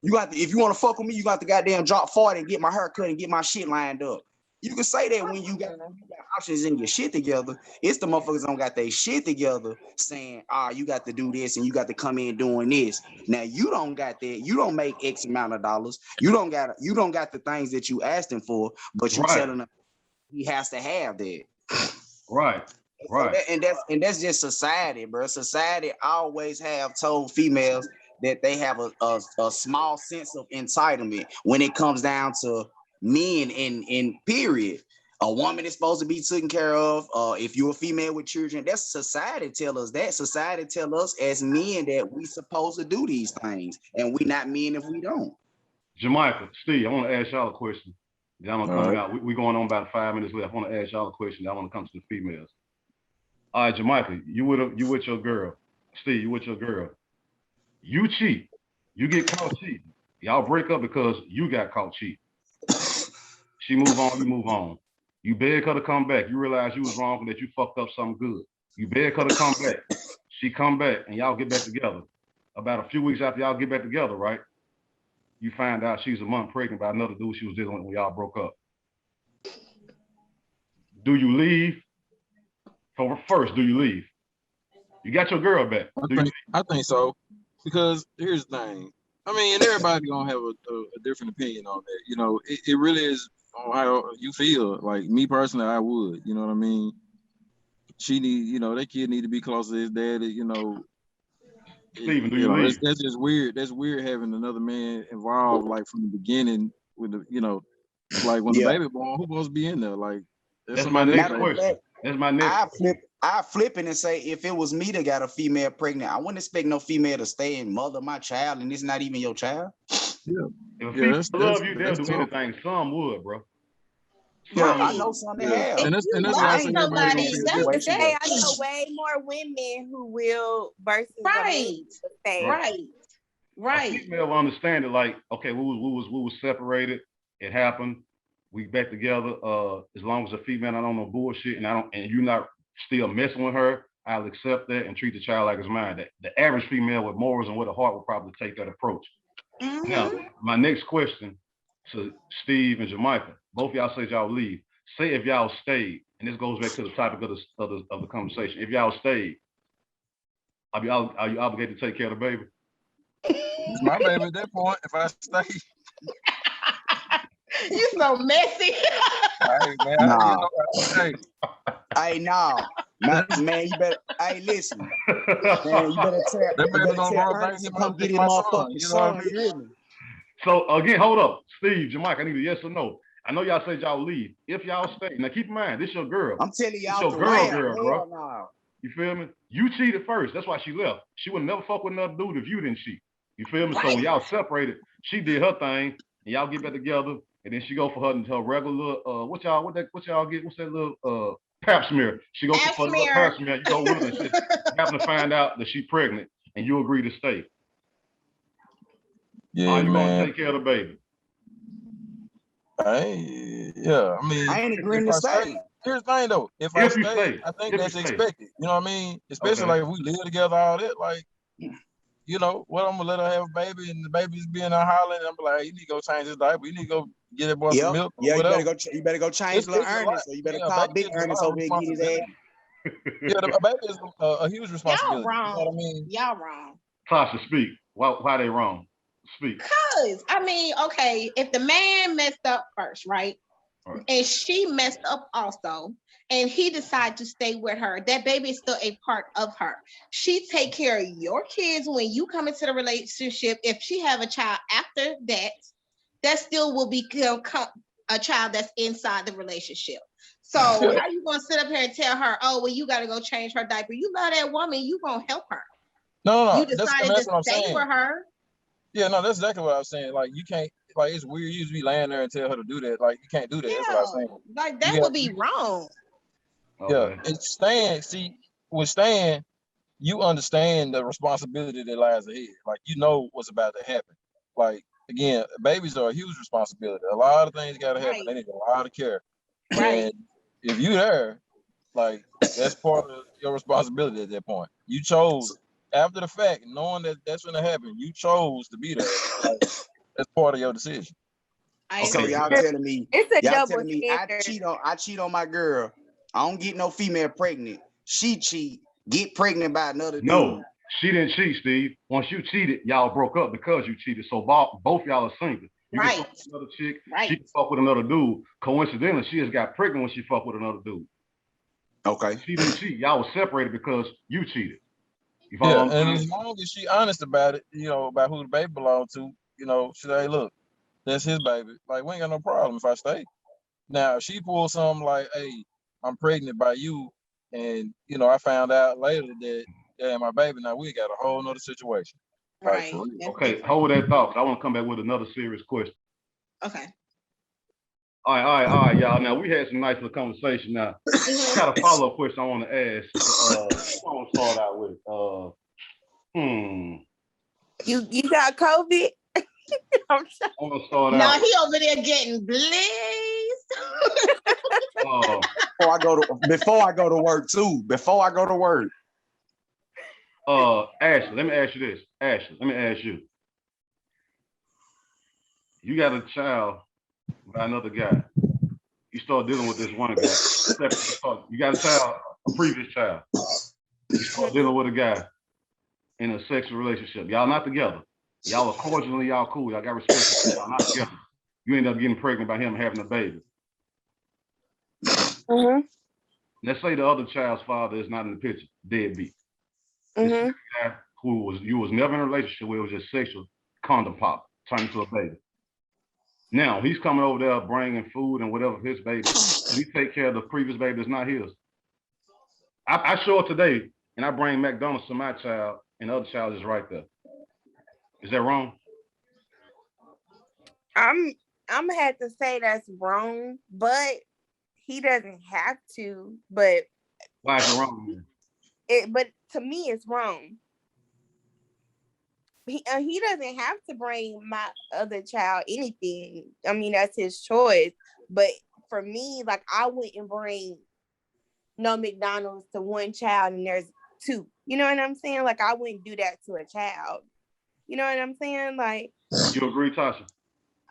Speaker 3: If you want to fuck with me, you got to goddamn drop 40 and get my hair cut and get my shit lined up. You can say that when you got options in your shit together. It's the motherfuckers don't got their shit together saying, you got to do this and you got to come in doing this. Now you don't got that. You don't make X amount of dollars. You don't got the things that you asked him for, but you telling him he has to have that.
Speaker 1: Right. Right.
Speaker 3: And that's just society, bro. Society always have told females that they have a small sense of entitlement when it comes down to men in period. A woman is supposed to be taken care of. If you're a female with children, that's society tell us that. Society tell us as men that we supposed to do these things, and we not men if we don't.
Speaker 1: JaMicheal, Steve, I want to ask y'all a question. Then I'm gonna come out. We're going on about 5 minutes left. I want to ask y'all a question. I want to come to the females. All right, JaMicheal, you with your girl. Steve, you with your girl. You cheat. You get caught cheating. Y'all break up because you got caught cheating. She move on, you move on. You beg her to come back. You realize you was wrong and that you fucked up something good. You beg her to come back. She come back and y'all get back together. About a few weeks after y'all get back together, right? You find out she's a month pregnant by another dude she was dealing with when y'all broke up. Do you leave? First, do you leave? You got your girl back.
Speaker 4: I think so. Because here's the thing. I mean, and everybody gonna have a different opinion on that. You know, it really is on how you feel. Like me personally, I would. You know what I mean? She need, that kid need to be close to his daddy. You know,
Speaker 1: Steven, do you leave?
Speaker 4: That's just weird. That's weird having another man involved, like from the beginning with the, like when the baby born, who's supposed to be in there? Like
Speaker 1: that's my next question. That's my next.
Speaker 3: I flip it and say, if it was me that got a female pregnant, I wouldn't expect no female to stay and mother my child, and it's not even your child.
Speaker 4: Yeah.
Speaker 1: If female love you, they'll do anything. Some would, bro.
Speaker 3: Yeah, I know some that have.
Speaker 4: And that's why I say
Speaker 5: I know way more women who will versus
Speaker 2: right.
Speaker 1: A female will understand it. Like, okay, we was separated. It happened. We back together. As long as the female, I don't know bullshit, and you're not still messing with her, I'll accept that and treat the child like it's mine. The average female with morals and with a heart will probably take that approach. Mm-hmm. Now, my next question So Steve and JaMicheal, both y'all say y'all leave. Say if y'all stayed, and this goes back to the topic of the conversation. If y'all stayed, are you obligated to take care of the baby?
Speaker 4: It's my baby at that point. If I stay,
Speaker 2: You so messy.
Speaker 4: hey man,
Speaker 3: Nah.
Speaker 4: Hey,
Speaker 3: nah. Man, you better. Hey, listen. Man, you better tell Ernest to come get his motherfucking son. You hear me?
Speaker 1: So again, hold up, Steve, JaMicheal, I need a yes or no. I know y'all said y'all leave. If y'all stay, now keep in mind, this your girl.
Speaker 3: I'm telling
Speaker 1: This
Speaker 3: y'all
Speaker 1: your girl, bro.
Speaker 3: no.
Speaker 1: You feel me? You cheated first. That's why she left. She would never fuck with another dude if you didn't cheat. You feel me?
Speaker 2: Right.
Speaker 1: So when y'all separated, she did her thing, and y'all get back together, and then she go for her regular what y'all get? What's that little pap smear? She goes for the little pap smear. You go with her, and shit. You happen to find out that she's pregnant, and you agree to stay.
Speaker 4: Yeah,
Speaker 1: you
Speaker 4: man.
Speaker 1: Gonna take care of the baby?
Speaker 4: I mean,
Speaker 3: I ain't agreeing to stay.
Speaker 4: Here's the thing though. If I stay, I think that's expected. You know what I mean? Especially like if we live together, all that. Like, you know, what I'm gonna let her have a baby, and the baby's being out hollering. I'm like, hey, you need to go change his diaper. You need to go get that boy some milk.
Speaker 3: Yeah, you better go change little Ernest, or you better call Big Ernest over here and get his ass.
Speaker 4: Yeah, the baby is a huge responsibility.
Speaker 2: Y'all wrong.
Speaker 4: You know what I mean?
Speaker 2: Y'all wrong.
Speaker 1: Tasha, speak. Why they wrong? Speak.
Speaker 2: Because I mean, okay, if the man messed up first, right? And she messed up also, and he decided to stay with her, that baby is still a part of her. She take care of your kids when you come into the relationship. If she have a child after that, that still will become a child that's inside the relationship. So how you gonna sit up here and tell her, oh, well, you gotta go change her diaper? You love that woman, you gonna help her.
Speaker 4: No.
Speaker 2: You decided to stay with her.
Speaker 4: Yeah, no, that's exactly what I was saying. Like, you can't, like, it's weird. You just be laying there and tell her to do that. Like, you can't do that.
Speaker 2: Yeah,
Speaker 4: that's what I was saying.
Speaker 2: Like, that would be wrong.
Speaker 4: Yeah, it's staying. See, with staying, you understand the responsibility that lies ahead. Like, you know what's about to happen. Like, again, babies are a huge responsibility. A lot of things got to happen. Right. They need a lot of care. Right. And if you're there, like, that's part of your responsibility at that point. You chose. After the fact, knowing that that's going to happen, you chose to be there. Like, that's part of your decision.
Speaker 3: So y'all telling me, I cheat on my girl. I don't get no female pregnant. She cheat, get pregnant by another dude.
Speaker 1: No, she didn't cheat, Steve. Once you cheated, y'all broke up because you cheated. So both y'all are single. You can fuck with another chick. She can fuck with another dude. Coincidentally, she has got pregnant when she fucked with another dude.
Speaker 3: Okay.
Speaker 1: She didn't cheat. Y'all was separated because you cheated.
Speaker 4: Yeah, and as long as she honest about it, you know, about who the baby belonged to, you know, she say, look, that's his baby. Like, we ain't got no problem if I stay. Now, if she pulls something like, hey, I'm pregnant by you, and, you know, I found out later that, yeah, my baby, now we got a whole nother situation.
Speaker 2: Right.
Speaker 1: Okay, hold that thought. I want to come back with another serious question.
Speaker 2: Okay.
Speaker 1: All right, y'all. Now, we had some nice little conversation. Now, I got a follow-up question I want to ask. Who I want to start out with?
Speaker 5: You got COVID?
Speaker 1: I'm going to start out.
Speaker 2: Now, he over there getting blazed.
Speaker 3: Before I go to work, too. Before I go to work.
Speaker 1: Ashley, let me ask you this. Ashley, let me ask you. You got a child by another guy. You start dealing with this one guy. You got a child, a previous child. You start dealing with a guy in a sexual relationship. Y'all not together. Y'all are cordially, y'all cool. Y'all got respect. Y'all not together. You end up getting pregnant by him having a baby.
Speaker 5: Mm-hmm.
Speaker 1: Let's say the other child's father is not in the picture, deadbeat.
Speaker 5: Mm-hmm.
Speaker 1: This guy who you was never in a relationship with, it was just sexual, condom pop, turned into a baby. Now he's coming over there bringing food and whatever for his baby. He take care of the previous baby that's not his. I show up today and I bring McDonald's to my child, and the other child is right there. Is that wrong?
Speaker 5: I'm gonna have to say that's wrong, but he doesn't have to. But
Speaker 1: why is it wrong?
Speaker 5: But to me, it's wrong. He doesn't have to bring my other child anything. I mean, that's his choice. But for me, like, I wouldn't bring no McDonald's to one child and there's two. You know what I'm saying? Like, I wouldn't do that to a child. You know what I'm saying? Like,
Speaker 1: you agree, Tasha?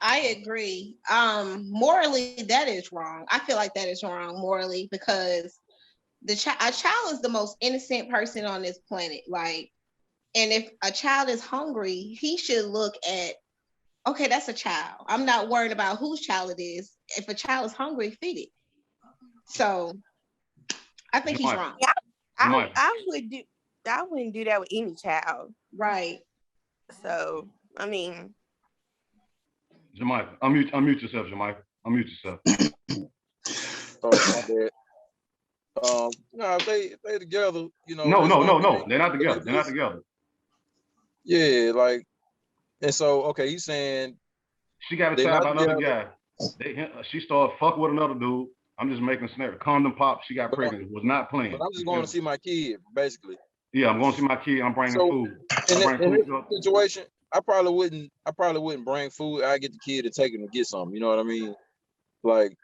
Speaker 2: I agree. Morally, that is wrong. I feel like that is wrong morally because a child is the most innocent person on this planet. Like, and if a child is hungry, he should look at, okay, that's a child. I'm not worried about whose child it is. If a child is hungry, feed it. So I think he's wrong.
Speaker 5: Yeah, I wouldn't do that with any child.
Speaker 2: Right.
Speaker 5: So I mean,
Speaker 1: JaMicheal, unmute yourself, JaMicheal. Unmute yourself.
Speaker 4: Oh, my bad. No, if they together, you know.
Speaker 1: No. They're not together. They're not together.
Speaker 4: Yeah, like, and so okay, you saying
Speaker 1: she got a child by another guy. She started fuck with another dude. I'm just making a scenario. Condom pop. She got pregnant. Was not playing.
Speaker 4: But I'm just going to see my kid, basically.
Speaker 1: Yeah, I'm going to see my kid. I'm bringing food.
Speaker 4: In this situation, I probably wouldn't bring food. I get the kid to take him to get something. You know what I mean? Like,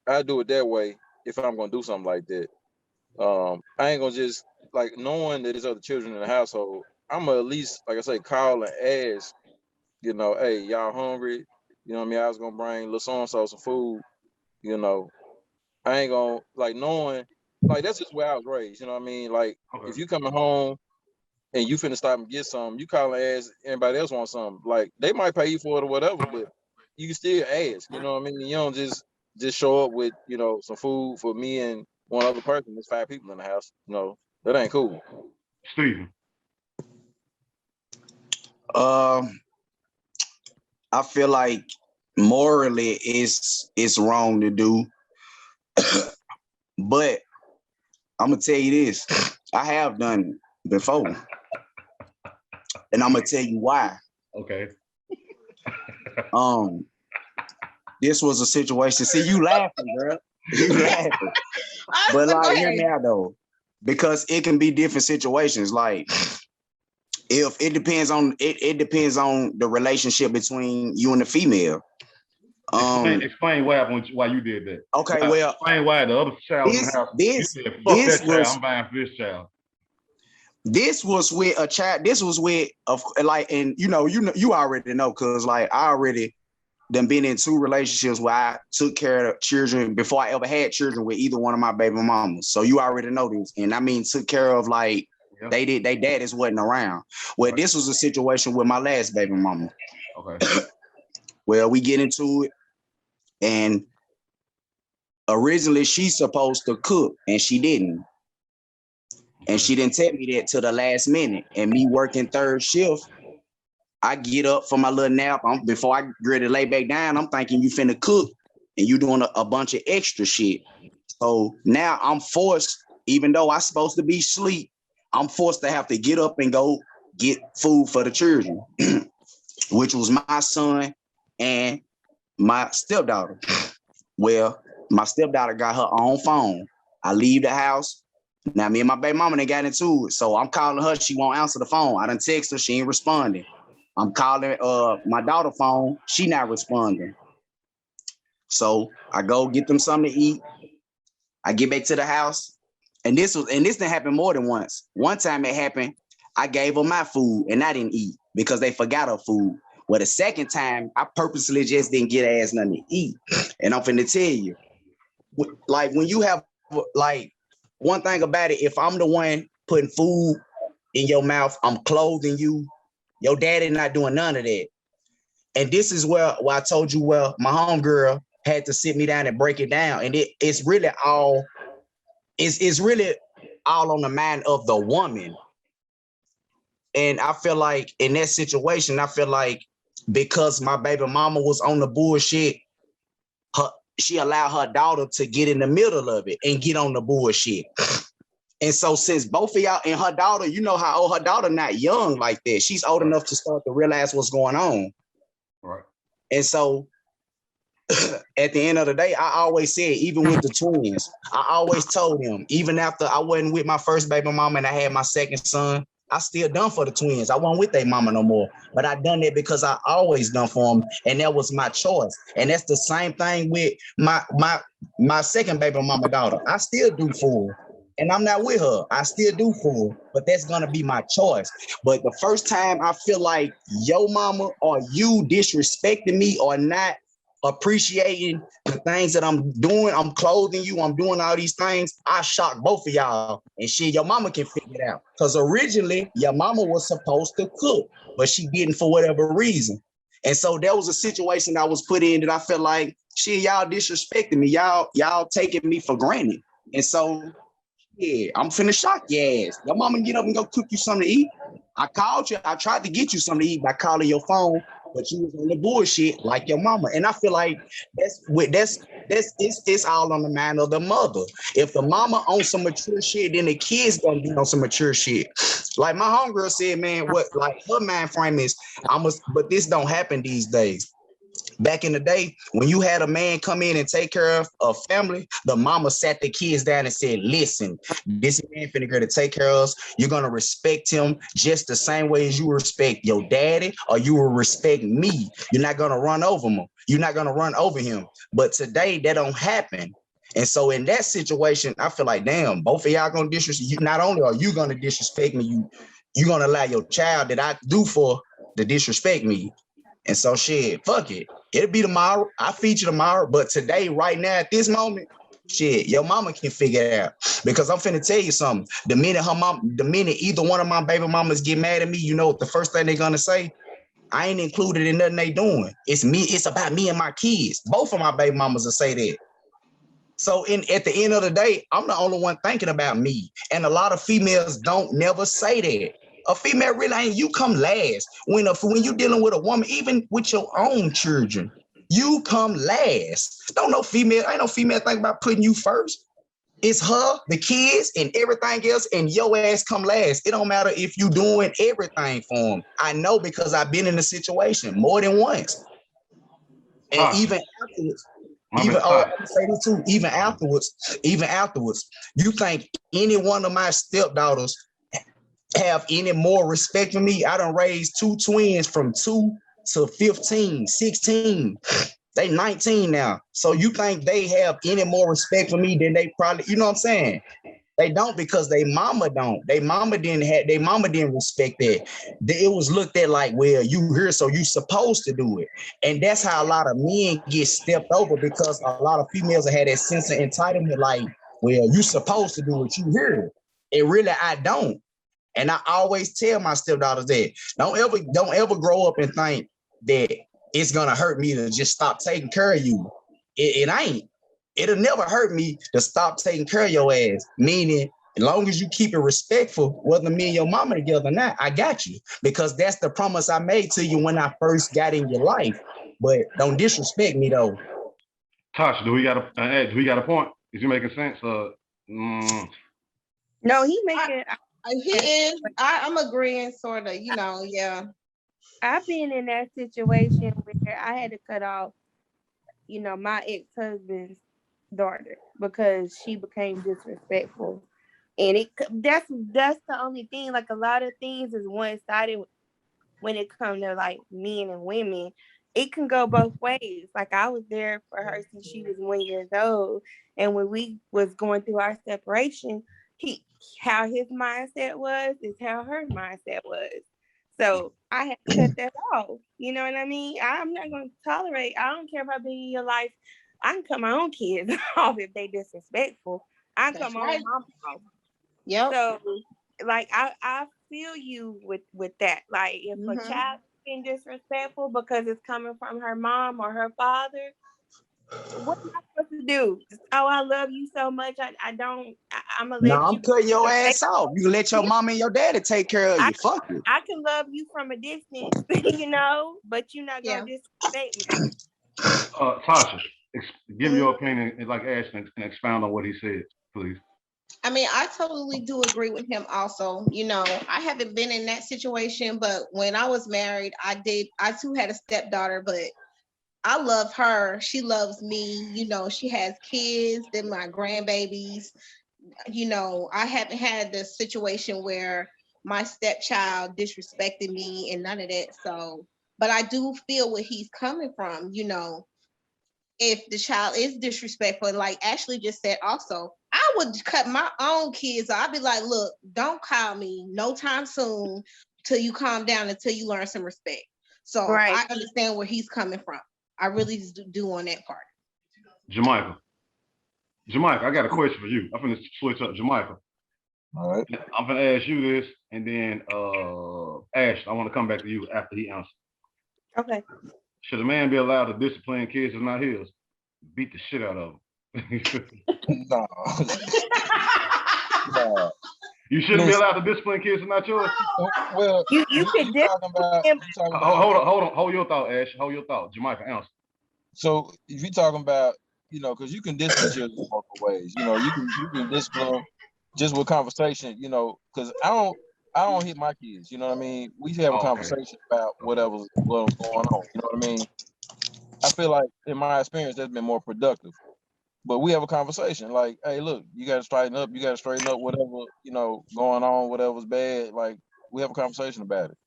Speaker 4: I do it that way if I'm gonna do something like that. I ain't gonna just like knowing that there's other children in the household. I'm gonna at least, like I say, call and ask. You know, hey, y'all hungry? You know what I mean? I was gonna bring little so-and-so some food. You know, I ain't gonna like knowing. Like that's just where I was raised. You know what I mean? Like if you coming home and you finna stop and get something, you call and ask anybody else want something. Like they might pay you for it or whatever, but you can still ask. You know what I mean? You don't just show up with, you know, some food for me and one other person. There's 5 people in the house. You know, that ain't cool.
Speaker 1: Steven.
Speaker 3: I feel like morally it's wrong to do. But I'm gonna tell you this. I have done it before. And I'm gonna tell you why.
Speaker 1: Okay.
Speaker 3: This was a situation. See, you laughing, girl. You laughing. But like, hear me out though, because it can be different situations. Like, if it depends on the relationship between you and the female.
Speaker 1: Explain why you did that.
Speaker 3: Okay,
Speaker 1: explain why the other child in the house.
Speaker 3: This
Speaker 1: said, fuck that child. I'm buying for this child.
Speaker 3: This was with a child. This was with like, and you already know, cause like I already done been in 2 relationships where I took care of children before I ever had children with either one of my baby mamas. So you already know this, and I mean took care of like they daddies wasn't around. Well, this was a situation with my last baby mama.
Speaker 1: Okay.
Speaker 3: Well, we get into it, and originally she's supposed to cook, and she didn't. And she didn't tell me that till the last minute. And me working 3rd shift, I get up for my little nap. Before I ready to lay back down, I'm thinking you finna cook, and you doing a bunch of extra shit. So now I'm forced, even though I'm supposed to be asleep, I'm forced to have to get up and go get food for the children, which was my son and my stepdaughter. Well, my stepdaughter got her own phone. I leave the house. Now me and my baby mama, they got into it. So I'm calling her, she won't answer the phone. I done text her, she ain't responding. I'm calling my daughter phone, she not responding. So I go get them something to eat. I get back to the house. And this didn't happen more than once. One time it happened, I gave her my food and I didn't eat because they forgot her food. Well, the second time, I purposely just didn't get her ass nothing to eat. And I'm finna tell you, like when you have, like, one thing about it, if I'm the one putting food in your mouth, I'm clothing you, your daddy not doing none of that. And this is where I told you, well, my homegirl had to sit me down and break it down. And it's really all on the mind of the woman. And I feel like in that situation, I feel like because my baby mama was on the bullshit, she allowed her daughter to get in the middle of it and get on the bullshit. And so since both of y'all and her daughter, you know how old her daughter not young like that. She's old enough to start to realize what's going on.
Speaker 1: Right.
Speaker 3: And so at the end of the day, I always said, even with the twins, I always told them, even after I wasn't with my first baby mama and I had my second son, I still done for the twins. I wasn't with their mama no more, but I done that because I always done for them, and that was my choice. And that's the same thing with my second baby mama daughter. I still do for her. and I'm not with her. I still do for her, but that's gonna be my choice. But the first time I feel like your mama or you disrespecting me or not appreciating the things that I'm doing, I'm clothing you, I'm doing all these things, I shock both of y'all. And shit, your mama can figure it out. Because originally, your mama was supposed to cook, but she didn't for whatever reason. And so there was a situation I was put in that I felt like, shit, y'all disrespecting me. Y'all taking me for granted. And so, yeah, I'm finna shock your ass. Your mama get up and go cook you something to eat. I called you. I tried to get you something to eat by calling your phone, but you was on the bullshit like your mama. And I feel like it's all on the mind of the mother. If the mama on some mature shit, then the kids gonna be on some mature shit. Like my homegirl said, man, what like her mind frame is, but this don't happen these days. Back in the day, when you had a man come in and take care of a family, the mama sat the kids down and said, listen, this man finna go to take care of us. You're gonna respect him just the same way as you respect your daddy, or you will respect me. You're not gonna run over him. You're not gonna run over him. But today that don't happen. And so in that situation, I feel like, damn, both of y'all gonna disrespect you. Not only are you gonna disrespect me, you gonna allow your child that I do for to disrespect me. And so shit, fuck it. It'll be tomorrow. I feed you tomorrow. But today, right now, at this moment, shit, your mama can figure it out. Because I'm finna tell you something. The minute either one of my baby mamas get mad at me, you know what the first thing they're gonna say? I ain't included in nothing they doing. It's me, it's about me and my kids. Both of my baby mamas will say that. So at the end of the day, I'm the only one thinking about me. And a lot of females don't never say that. A female really ain't, you come last. When you dealing with a woman, even with your own children, you come last. Ain't no female think about putting you first. It's her, the kids, and everything else, and your ass come last. It don't matter if you doing everything for them. I know because I've been in a situation more than once. And even afterwards, even afterwards, you think any one of my stepdaughters have any more respect for me? I done raised two twins from 2 to 15, 16. They 19 now. So you think they have any more respect for me than they probably, you know what I'm saying? They don't, because they mama don't. They mama didn't respect that. It was looked at like, well, you here, so you supposed to do it. And that's how a lot of men get stepped over, because a lot of females have had that sense of entitlement, like, well, you supposed to do it, you here. And really, I don't. And I always tell my stepdaughters that don't ever grow up and think that it's gonna hurt me to just stop taking care of you. It ain't. It'll never hurt me to stop taking care of your ass. Meaning, as long as you keep it respectful, whether me and your mama together or not, I got you. Because that's the promise I made to you when I first got in your life. But don't disrespect me though.
Speaker 1: Tasha, do we got a point? Is you making sense?
Speaker 5: No, he making.
Speaker 2: He is. I'm agreeing, sort of. Yeah.
Speaker 5: I've been in that situation where I had to cut off, my ex-husband's daughter because she became disrespectful, and that's the only thing. Like, a lot of things is one-sided when it comes to like men and women. It can go both ways. Like, I was there for her since she was 1 year old, and when we was going through our separation, how his mindset was is how her mindset was. So I had to cut that off. You know what I mean? I'm not going to tolerate. I don't care if I've been in your life. I can cut my own kids off if they disrespectful. I can cut my own mom off.
Speaker 2: Yep.
Speaker 5: So, like, I feel you with that. Like, if a child is being disrespectful because it's coming from her mom or her father, what am I supposed to do? Oh, I love you so much. I'm gonna let you.
Speaker 3: I'm cutting your ass off. You can let your mama and your daddy take care of you. Fuck it.
Speaker 5: I can love you from a distance, but you're not gonna disrespect me.
Speaker 1: Tasha, give your opinion and like Ashton and expound on what he said, please.
Speaker 2: I mean, I totally do agree with him also. I haven't been in that situation, but when I was married, I too had a stepdaughter, but I love her. She loves me. She has kids, then my grandbabies. I haven't had the situation where my stepchild disrespected me and none of that. So, but I do feel where he's coming from. If the child is disrespectful, like Ashley just said also, I would cut my own kids off. I'd be like, look, don't call me no time soon till you calm down, until you learn some respect. So
Speaker 5: Right.
Speaker 2: I understand where he's coming from. I really do on that part.
Speaker 1: JaMicheal, I got a question for you. I'm gonna switch up, JaMicheal.
Speaker 4: All right.
Speaker 1: I'm gonna ask you this, and then Ash, I want to come back to you after he answers.
Speaker 5: Okay.
Speaker 1: Should a man be allowed to discipline kids that's not his? Beat the shit out of them.
Speaker 4: No. No.
Speaker 1: You shouldn't be allowed to discipline kids that's not yours.
Speaker 4: Well,
Speaker 5: You could
Speaker 1: Hold your thought, Ash. Hold your thought. JaMicheal, answer.
Speaker 4: So if you're talking about, because you can discipline children in multiple ways. You can discipline just with conversation. Because I don't hit my kids. You know what I mean? We have a conversation about whatever's going on. You know what I mean? I feel like in my experience that's been more productive. But we have a conversation like, hey, look, you got to straighten up. You got to straighten up whatever going on, whatever's bad. Like we have a conversation about it.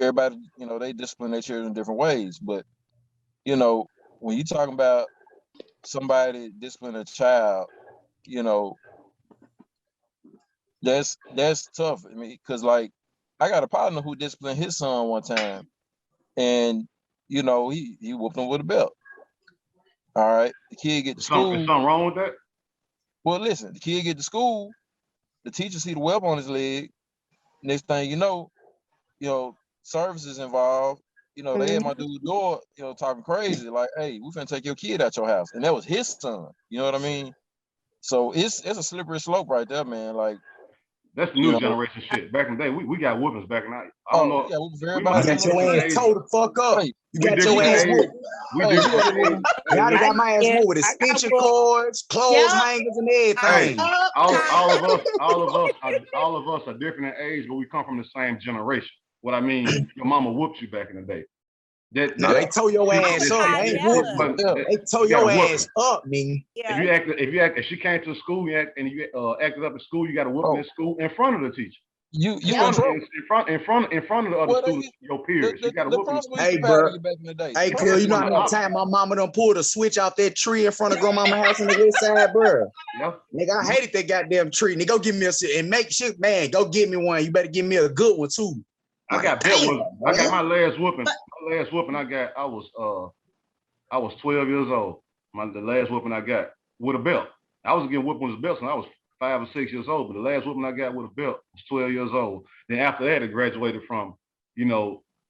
Speaker 4: Everybody, they discipline their children in different ways. But when you're talking about somebody disciplining a child, that's tough. I mean, because like I got a partner who disciplined his son one time, and he whooped him with a belt. All right, the kid get to school.
Speaker 1: Is something wrong with that?
Speaker 4: Well, listen, the kid get to school, the teacher see the web on his leg. Next thing you know, services involved. They had my dude door, talking crazy, like, hey, we finna take your kid out your house. And that was his son. You know what I mean? So it's a slippery slope right there, man. Like
Speaker 1: that's new generation shit. Back in the day, we got whoopings back in the day. I don't know.
Speaker 4: Yeah,
Speaker 3: you got your ass told the fuck up.
Speaker 4: Hey,
Speaker 3: you got your ass whooped. Y'all got my ass whooped with extension cords, clothes hangers, and everything.
Speaker 1: All of us are different in age, but we come from the same generation. What I mean, your mama whooped you back in the day.
Speaker 3: They tore your ass up. They ain't whooped. They tore your ass up, nigga.
Speaker 1: If she came to school and you acted up at school, you got to whoop in school in front of the teacher.
Speaker 4: You
Speaker 1: in front of the other students, your peers. You got to whoop them.
Speaker 3: Hey, bro. Hey, cuz, you know how many times my mama done pulled a switch out that tree in front of grandmama's house on the west side, bro?
Speaker 1: Yeah.
Speaker 3: Nigga, I hated that goddamn tree. Nigga, go give me and make sure, man, go get me one. You better give me a good one too.
Speaker 1: I got my last whooping. I was 12 years old. The last whooping I got with a belt. I was getting whooped with a belt when I was 5 or 6 years old, but the last whooping I got with a belt was 12 years old. Then after that, it graduated from,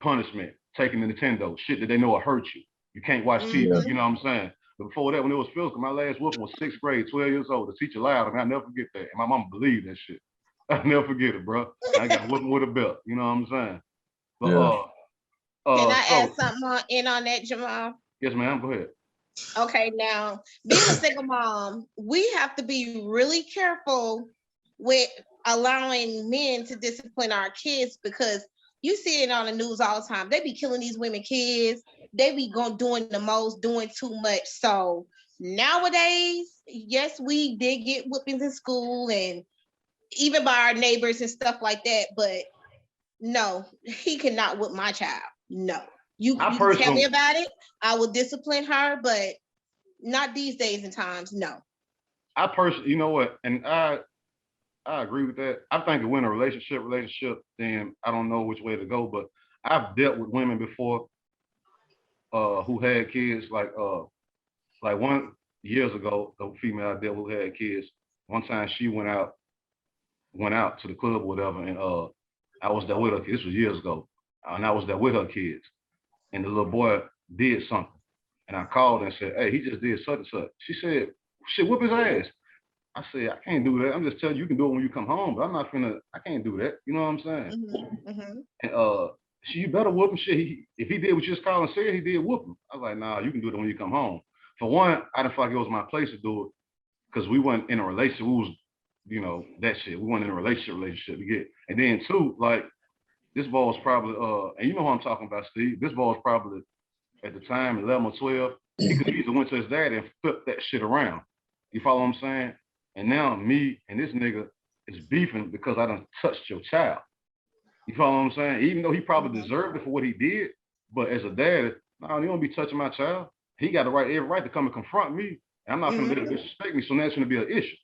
Speaker 1: punishment, taking the Nintendo, shit that they know will hurt you. You can't watch TV, you know what I'm saying? But before that, when it was physical, my last whooping was 6th grade, 12 years old. The teacher lied, and I'll never forget that. And my mama believed that shit. I'll never forget it, bro. I got whooping with a belt, you know what I'm saying? But,
Speaker 2: can I add something on that, Jamal?
Speaker 1: Yes, ma'am, go ahead.
Speaker 2: Okay, now, being a single mom, we have to be really careful with allowing men to discipline our kids, because you see it on the news all the time. They be killing these women kids. They be doing the most, doing too much. So nowadays, yes, we did get whoopings in school and even by our neighbors and stuff like that. But no, he cannot whip my child. No. You can tell me about it. I will discipline her, but not these days and times. No.
Speaker 1: I personally, you know what, and I agree with that. I think if we're in a relationship, then I don't know which way to go. But I've dealt with women before who had kids. Like 1 years ago, a female I dealt with who had kids. One time she went out to the club or whatever, and I was there with her. This was years ago, and I was there with her kids. And the little boy did something. And I called and said, hey, he just did such and such. She said, shit, whoop his ass. I said, I can't do that. I'm just telling you, you can do it when you come home, but I can't do that. You know what I'm saying?
Speaker 2: Mm-hmm.
Speaker 1: And you better whoop him. Shit, if he did what you just called and said, he did whoop him. I was like, nah, you can do it when you come home. For one, I didn't feel like it was my place to do it because we weren't in a relationship. We was, that shit. We weren't in a relationship to get. And then two, like, this boy was probably, and you know who I'm talking about, Steve. This boy was probably, at the time, 11 or 12. He could easily went to his daddy and flipped that shit around. You follow what I'm saying? And now me and this nigga is beefing because I done touched your child. You follow what I'm saying? Even though he probably deserved it for what he did, but as a dad, no, you don't be touching my child. He got every right to come and confront me And I'm not gonna let her disrespect me, so that's gonna be an issue.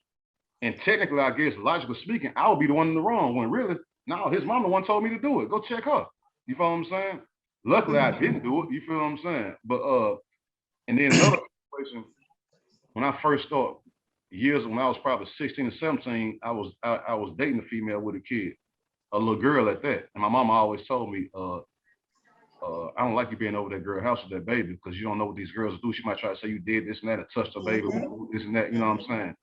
Speaker 1: And technically, I guess, logically speaking, I would be the one in the wrong when really, no, his mama one told me to do it. Go check her. You feel what I'm saying? Luckily, I didn't do it. You feel what I'm saying? But and then another situation, when I first started, years when I was probably 16 or 17, I was dating a female with a kid, a little girl at that. And my mama always told me, I don't like you being over that girl house with that baby because you don't know what these girls do. She might try to say you did this and that and touched her baby, this and that. You know what I'm saying?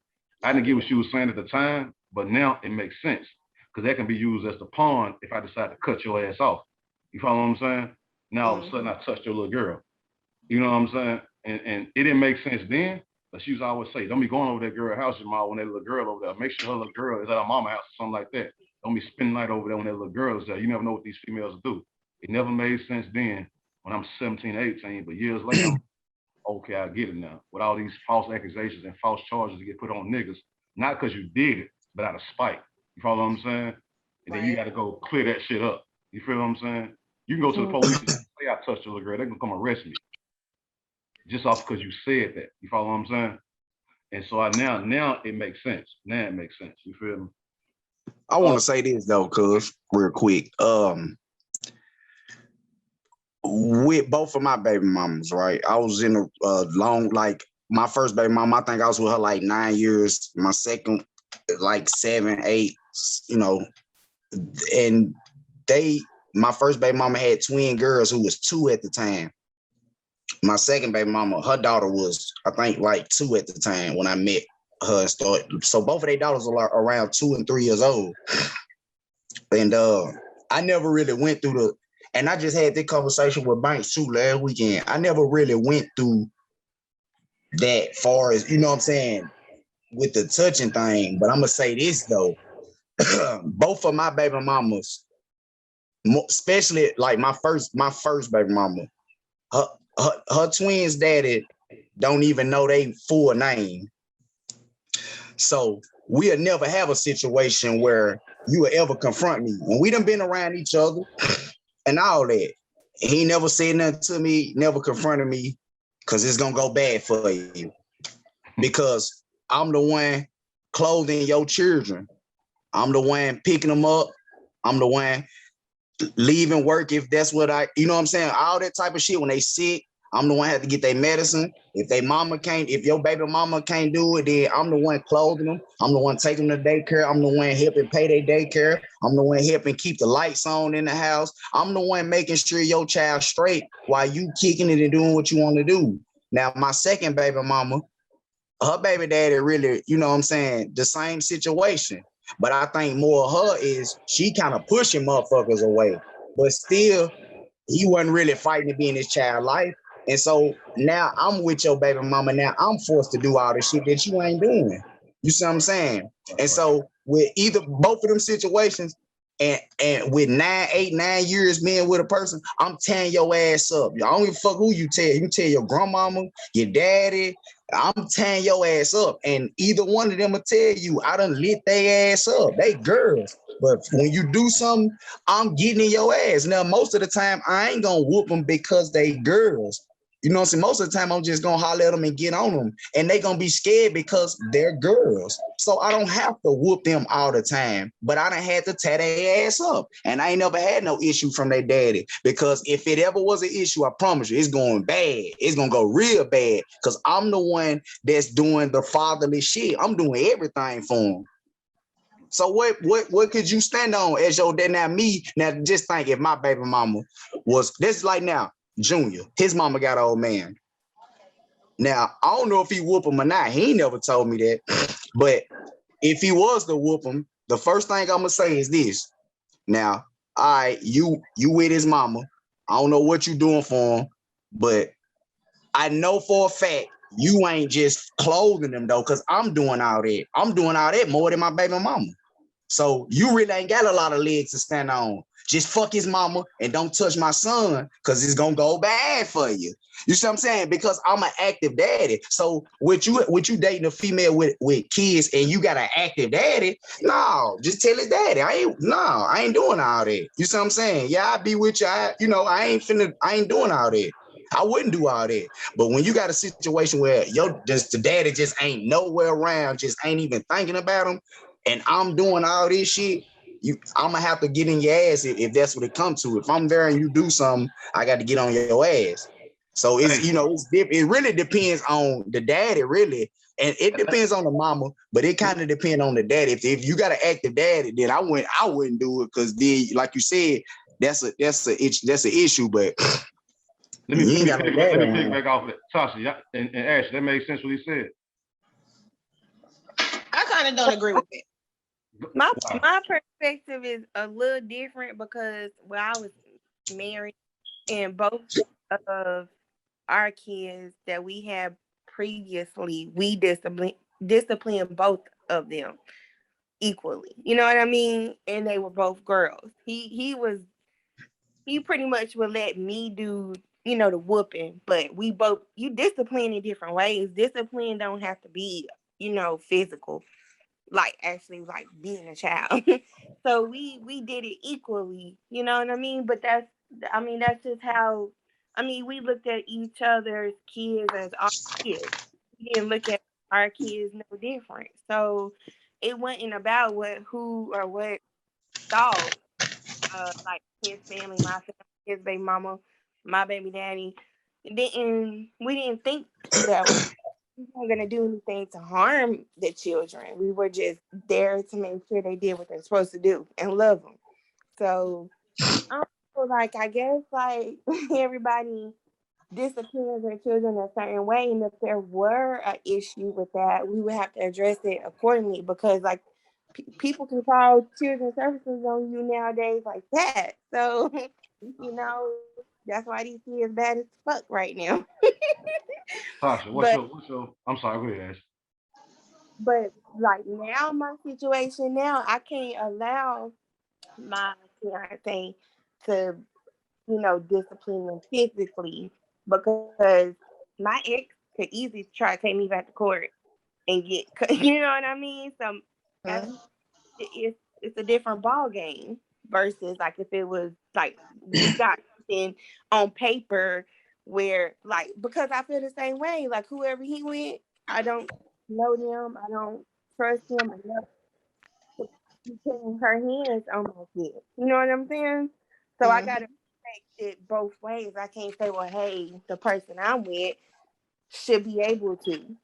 Speaker 1: I didn't get what she was saying at the time, but now it makes sense because that can be used as the pawn if I decide to cut your ass off. You follow what I'm saying? Now all of a sudden I touched your little girl. You know what I'm saying? And it didn't make sense then, but she was always say, don't be going over that girl house, Jamal, when that little girl over there. Make sure her little girl is at her mama house or something like that. Don't be spending the night over there when that little girl is there. You never know what these females do. It never made sense then when I'm 17, 18, but years later, okay, I get it now. With all these false accusations and false charges that get put on niggas, not because you did it, but out of spite. You follow what I'm saying? And then you got to go clear that shit up. You feel what I'm saying? You can go to the police and say I touched your little girl. They're going to come arrest me. Just off because you said that. You follow what I'm saying? And so now it makes sense. Now it makes sense. You feel me?
Speaker 3: I want to say this though, cuz, real quick. With both of my baby mamas, right? I was in a long, like my first baby mama, I think I was with her like 9 years. My second, like 7, 8, you know. And my first baby mama had twin girls who was 2 at the time. My second baby mama, her daughter was, I think, like 2 at the time when I met her and started. So both of their daughters were around 2 and 3 years old. And I never really went through and I just had this conversation with Banks too last weekend. I never really went through that far as, you know what I'm saying, with the touching thing. But I'm going to say this though. Both of my baby mamas, especially like my first baby mama, her twins daddy don't even know their full name. So we'll never have a situation where you will ever confront me. And we done been around each other and all that. He never said nothing to me, never confronted me, because it's going to go bad for you. Because I'm the one clothing your children. I'm the one picking them up. I'm the one leaving work if that's what you know what I'm saying? All that type of shit. When they sick, I'm the one have to get their medicine. If your baby mama can't do it, then I'm the one clothing them. I'm the one taking them to daycare. I'm the one helping pay their daycare. I'm the one helping keep the lights on in the house. I'm the one making sure your child's straight while you kicking it and doing what you want to do. Now, my second baby mama, her baby daddy really, you know what I'm saying, the same situation. But I think more of her is she kind of pushing motherfuckers away. But still, he wasn't really fighting to be in his child's life. And so now I'm with your baby mama. Now I'm forced to do all the shit that you ain't doing. You see what I'm saying? And so with either both of them situations, and with 9 years being with a person, I'm tearing your ass up. I don't give a fuck who you tell. You can tell your grandmama, your daddy. I'm tearing your ass up. And either one of them will tell you, I done lit their ass up. They girls. But when you do something, I'm getting in your ass. Now, most of the time, I ain't gonna whoop them because they girls. You know what I'm saying? Most of the time, I'm just gonna holler at them and get on them. And they gonna be scared because they're girls. So I don't have to whoop them all the time. But I done had to tear their ass up. And I ain't never had no issue from their daddy. Because if it ever was an issue, I promise you, it's going bad. It's gonna go real bad. Because I'm the one that's doing the fatherly shit. I'm doing everything for them. So what could you stand on as your dad? Now me, now just think if my baby mama was, this like now, Junior, his mama got an old man. Now, I don't know if he whoop him or not. He ain't never told me that. But if he was to whoop him, the first thing I'm gonna say is this. Now, all right, you with his mama. I don't know what you doing for him, but I know for a fact you ain't just clothing them though, because I'm doing all that. I'm doing all that more than my baby mama. So you really ain't got a lot of legs to stand on. Just fuck his mama and don't touch my son because it's gonna go bad for you. You see what I'm saying? Because I'm an active daddy. So with you dating a female with kids and you got an active daddy, no, just tell his daddy. I ain't doing all that. You see what I'm saying? Yeah, I be with you. I ain't doing all that. I wouldn't do all that. But when you got a situation where the daddy just ain't nowhere around, just ain't even thinking about him, and I'm doing all this shit, I'm gonna have to get in your ass if that's what it comes to. If I'm there and you do something, I got to get on your ass. So it's it really depends on the daddy, really. And it depends on the mama, but it kind of depends on the daddy. If you got an active daddy, then I wouldn't do it, because then, like you said, that's an issue. But
Speaker 1: let me pick back off that. Tasha and Ash, that makes sense what he said.
Speaker 2: I kind of don't agree with it.
Speaker 5: My perspective is a little different, because when I was married, and both of our kids that we had previously, we disciplined both of them equally. You know what I mean? And they were both girls. He pretty much would let me do, the whooping, but you discipline in different ways. Discipline don't have to be, physical, like actually like being a child. So we did it equally, you know what I mean? But that's just how, we looked at each other's kids as our kids. We didn't look at our kids no different. So it wasn't about what thought, like his family, my family, his baby mama, my baby daddy. We didn't think that we weren't gonna do anything to harm the children. We were just there to make sure they did what they're supposed to do and love them. So I guess like everybody disciplines their children a certain way, and if there were an issue with that, we would have to address it accordingly, because like people can call children's services on you nowadays like that. So that's why these kids bad as fuck right now.
Speaker 1: Tasha, what's your I'm sorry, go ahead, Ash.
Speaker 5: But like now, my situation now, I can't allow my fiance to, discipline them physically, because my ex could easily try to take me back to court and get, you know what I mean? So it's a different ball game versus like if it was like we got something on paper where like, because I feel the same way, like whoever he went, I don't know them, I don't trust him enough to be putting her hands on my kid. You know what I'm saying? So I gotta take it both ways. I can't say, well, hey, the person I'm with should be able to.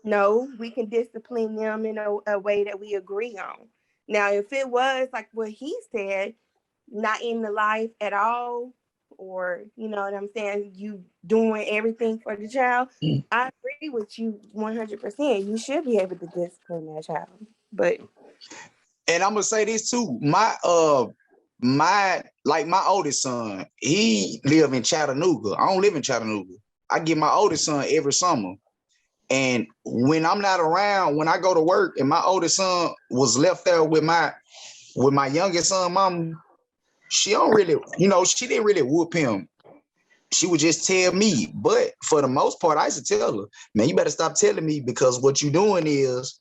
Speaker 5: No, we can discipline them in a way that we agree on. Now, if it was like what he said, not in the life at all, or you know what I'm saying, you doing everything for the child, I agree with you 100%. You should be able to discipline that child. But
Speaker 3: and I'm gonna say this too, my oldest son, he live in Chattanooga. I don't live in Chattanooga. I get my oldest son every summer. And when I'm not around, when I go to work, and my oldest son was left there with my youngest son, mom, she don't really, she didn't really whoop him. She would just tell me. But for the most part, I used to tell her, man, you better stop telling me, because what you doing is,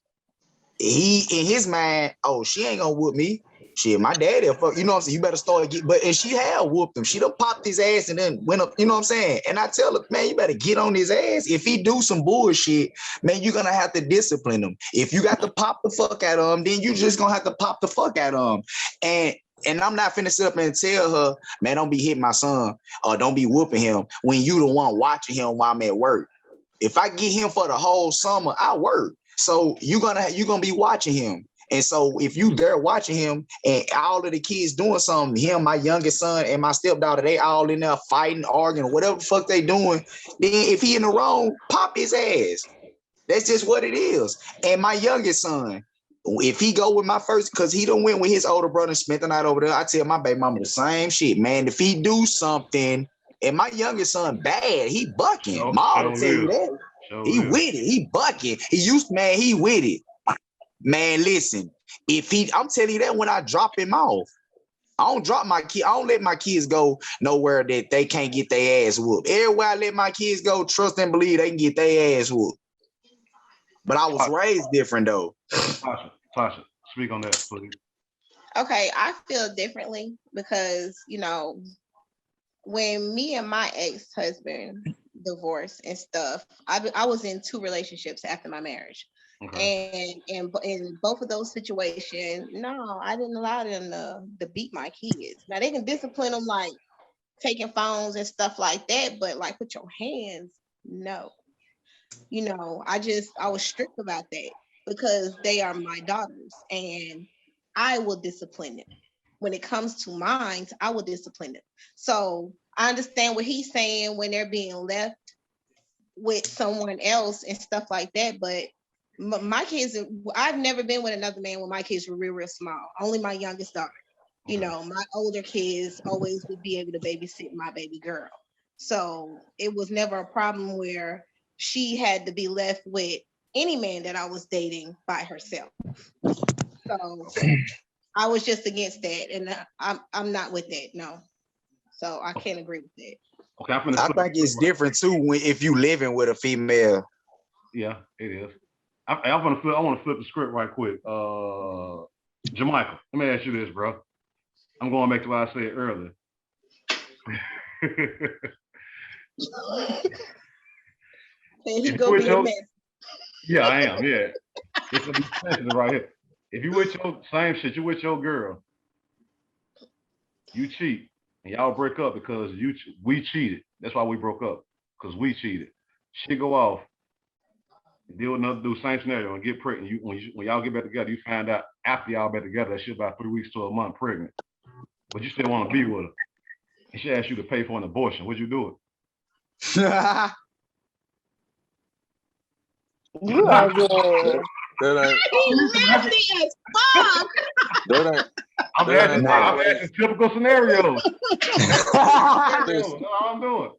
Speaker 3: he in his mind, oh, she ain't gonna whoop me. Shit, my daddy, fuck, you know what I'm saying? You better start and she had whooped him. She done popped his ass and then went up, you know what I'm saying? And I tell her, man, you better get on his ass. If he do some bullshit, man, you're gonna have to discipline him. If you got to pop the fuck out of him, then you just gonna have to pop the fuck out of him. And I'm not finna sit up and tell her, man, don't be hitting my son or don't be whooping him when you the one watching him while I'm at work. If I get him for the whole summer, I work. So you're gonna be watching him. And so if you there watching him and all of the kids doing something, him, my youngest son, and my stepdaughter, they all in there fighting, arguing, whatever the fuck they doing, then if he in the wrong, pop his ass. That's just what it is. And my youngest son, if he go with my first, because he done went with his older brother and spent the night over there, I tell my baby mama the same shit, man. If he do something, and my youngest son bad, he bucking. Mom will tell you that. He with it. He bucking. He with it. Man, listen, I'm telling you that when I drop him off, I don't drop my kid. I don't let my kids go nowhere that they can't get their ass whooped. Everywhere I let my kids go, trust and believe they can get their ass whooped. But I was raised different though.
Speaker 1: Tasha, speak on that, please.
Speaker 2: Okay, I feel differently because, when me and my ex-husband divorced and stuff, I was in 2 relationships after my marriage. Okay. And in both of those situations, no, I didn't allow them to beat my kids. Now they can discipline them like taking phones and stuff like that, but like with your hands, no. You know, I was strict about that because they are my daughters and I will discipline them. When it comes to mine, I will discipline them. So I understand what he's saying when they're being left with someone else and stuff like that. But my kids, I've never been with another man when my kids were real, real small. Only my youngest daughter. You know, my older kids always would be able to babysit my baby girl. So it was never a problem where she had to be left with any man that I was dating by herself. So I was just against that, and I'm not with that. No, so I can't agree with that.
Speaker 1: Okay,
Speaker 3: I think it's different too if you living with a female.
Speaker 1: Yeah, it is. I want to flip the script right quick. JaMicheal, let me ask you this, bro. I'm going back to what I said earlier. Yeah, I am. Yeah, it's a sensitive right here. If you with your same shit, you with your girl, you cheat, and y'all break up because we cheated. That's why we broke up, because we cheated. She go off, deal with another dude, same scenario, and get pregnant. When y'all get back together, you find out after y'all back together that she's about 3 weeks to a month pregnant, but you still want to be with her. And she asks you to pay for an abortion. Would you do it?
Speaker 5: You are good.
Speaker 1: I'm asking typical scenarios. That's all I'm doing.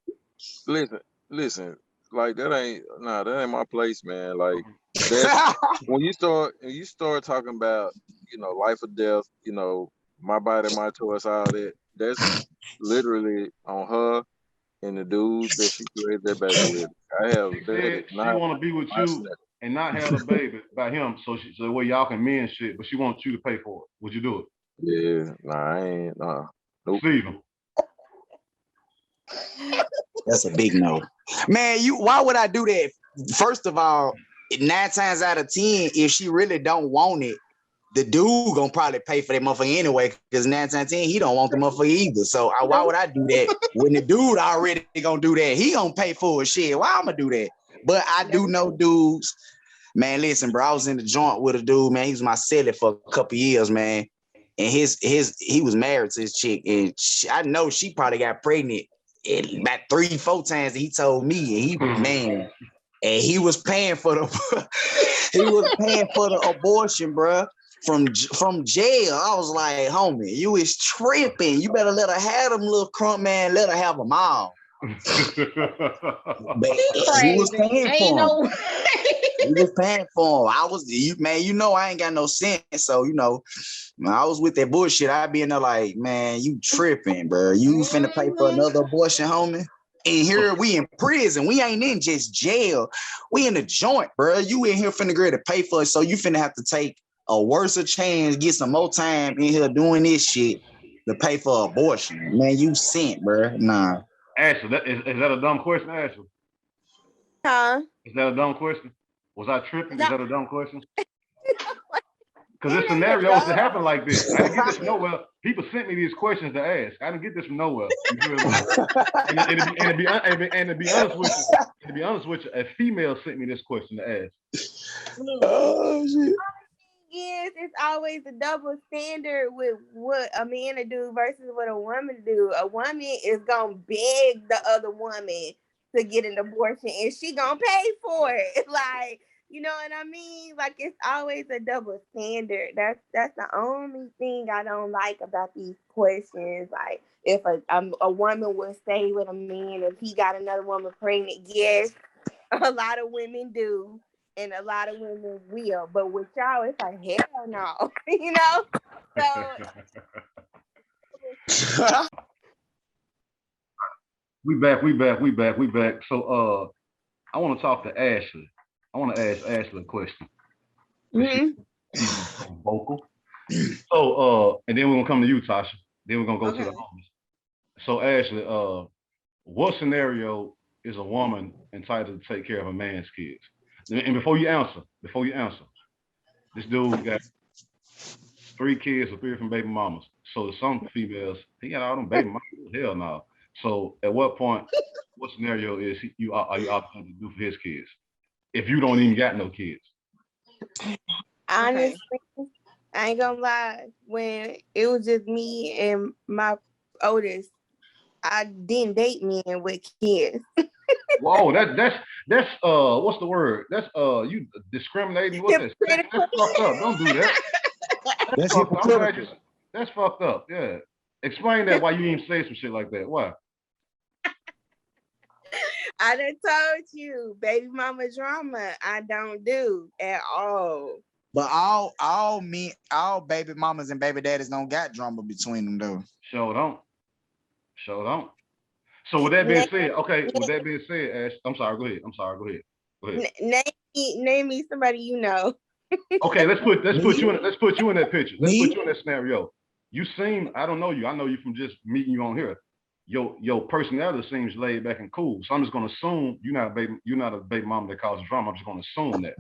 Speaker 4: Listen. Like that ain't my place, man. Like when you start talking about, life or death, my body, my choice, all that. That's literally on her and the dude that she created that baby with.
Speaker 1: She want to be with you and not have a baby by him, so the way y'all can mend shit, but she wants you to pay for it. Would you do it?
Speaker 4: Yeah, I ain't. Nope.
Speaker 1: Steven.
Speaker 3: That's a big no. Man, why would I do that? First of all, 9 times out of 10, if she really don't want it, the dude gonna probably pay for that motherfucker anyway, because 9 times out of 10, he don't want the motherfucker either. So why would I do that when the dude already gonna do that? He gonna pay for it. Shit, why I'm gonna do that? But I do know dudes. Man, listen, bro, I was in the joint with a dude, man. He was my celly for a couple years, man. And he was married to his chick, and I know she probably got pregnant about 3-4 times. He told me, and he was paying for the abortion, bro, from jail. I was like, homie, you is tripping. You better let her have them little crump, man. Let her have them all. But he was paying for him. He was paying for him. I ain't got no sense. So, when I was with that bullshit, I'd be in there like, man, you tripping, bro. You finna pay for another abortion, homie? And here we in prison. We ain't in just jail. We in the joint, bro. You in here finna agree to pay for it. So you finna have to take a worse chance, get some more time in here doing this shit to pay for abortion. Man, you sent, bro. Nah.
Speaker 1: Ashley, is that a dumb question, Ashley?
Speaker 5: Huh?
Speaker 1: Is that a dumb question? Was I tripping? Is that a dumb question? Because this scenario used to happen like this. I didn't get this from nowhere. People sent me these questions to ask. I didn't get this from nowhere. And to be honest with you, a female sent me this question to ask.
Speaker 3: Oh shit.
Speaker 5: Yes, it's always a double standard with what a man to do versus what a woman do. A woman is gonna beg the other woman to get an abortion, and she gonna pay for it. Like, you know what I mean? Like, it's always a double standard. That's the only thing I don't like about these questions. Like, if a woman will stay with a man if he got another woman pregnant, yes, a lot of women do. And a lot of women will, but with y'all, it's like, hell no, So
Speaker 1: we back. So I want to talk to Ashley. I want to ask Ashley a question. She's vocal. So and then we're gonna come to you, Tasha. Then we're gonna go to the homies. So Ashley, what scenario is a woman entitled to take care of a man's kids? And before you answer, this dude got 3 kids with 3 different baby mamas. So to some females, he got all them baby mamas. Hell no. So at what point, what scenario is are you obligated to do for his kids if you don't even got no kids?
Speaker 5: Honestly, I ain't gonna lie. When it was just me and my oldest, I didn't date men with kids.
Speaker 1: Whoa, that's what's the word? That's you discriminating. What's that? That's fucked up. Don't do that.
Speaker 3: That's
Speaker 1: Fucked up.
Speaker 3: hypocritical.
Speaker 1: That's fucked up. Yeah. Explain that why you even say some shit like that. Why?
Speaker 5: I done told you, baby mama drama, I don't do at all.
Speaker 3: But all baby mamas and baby daddies don't got drama between them though.
Speaker 1: Sure don't. So with that being said, okay. With that being said, Ash, I'm sorry. Go ahead.
Speaker 5: Name me somebody you know.
Speaker 1: Okay, let's put you in that picture. Let's
Speaker 3: Me?
Speaker 1: put you in that scenario. You seem, I don't know you. I know you from just meeting you on here. Your personality seems laid back and cool. So I'm just gonna assume you're not a baby mama that causes drama. I'm just gonna assume that.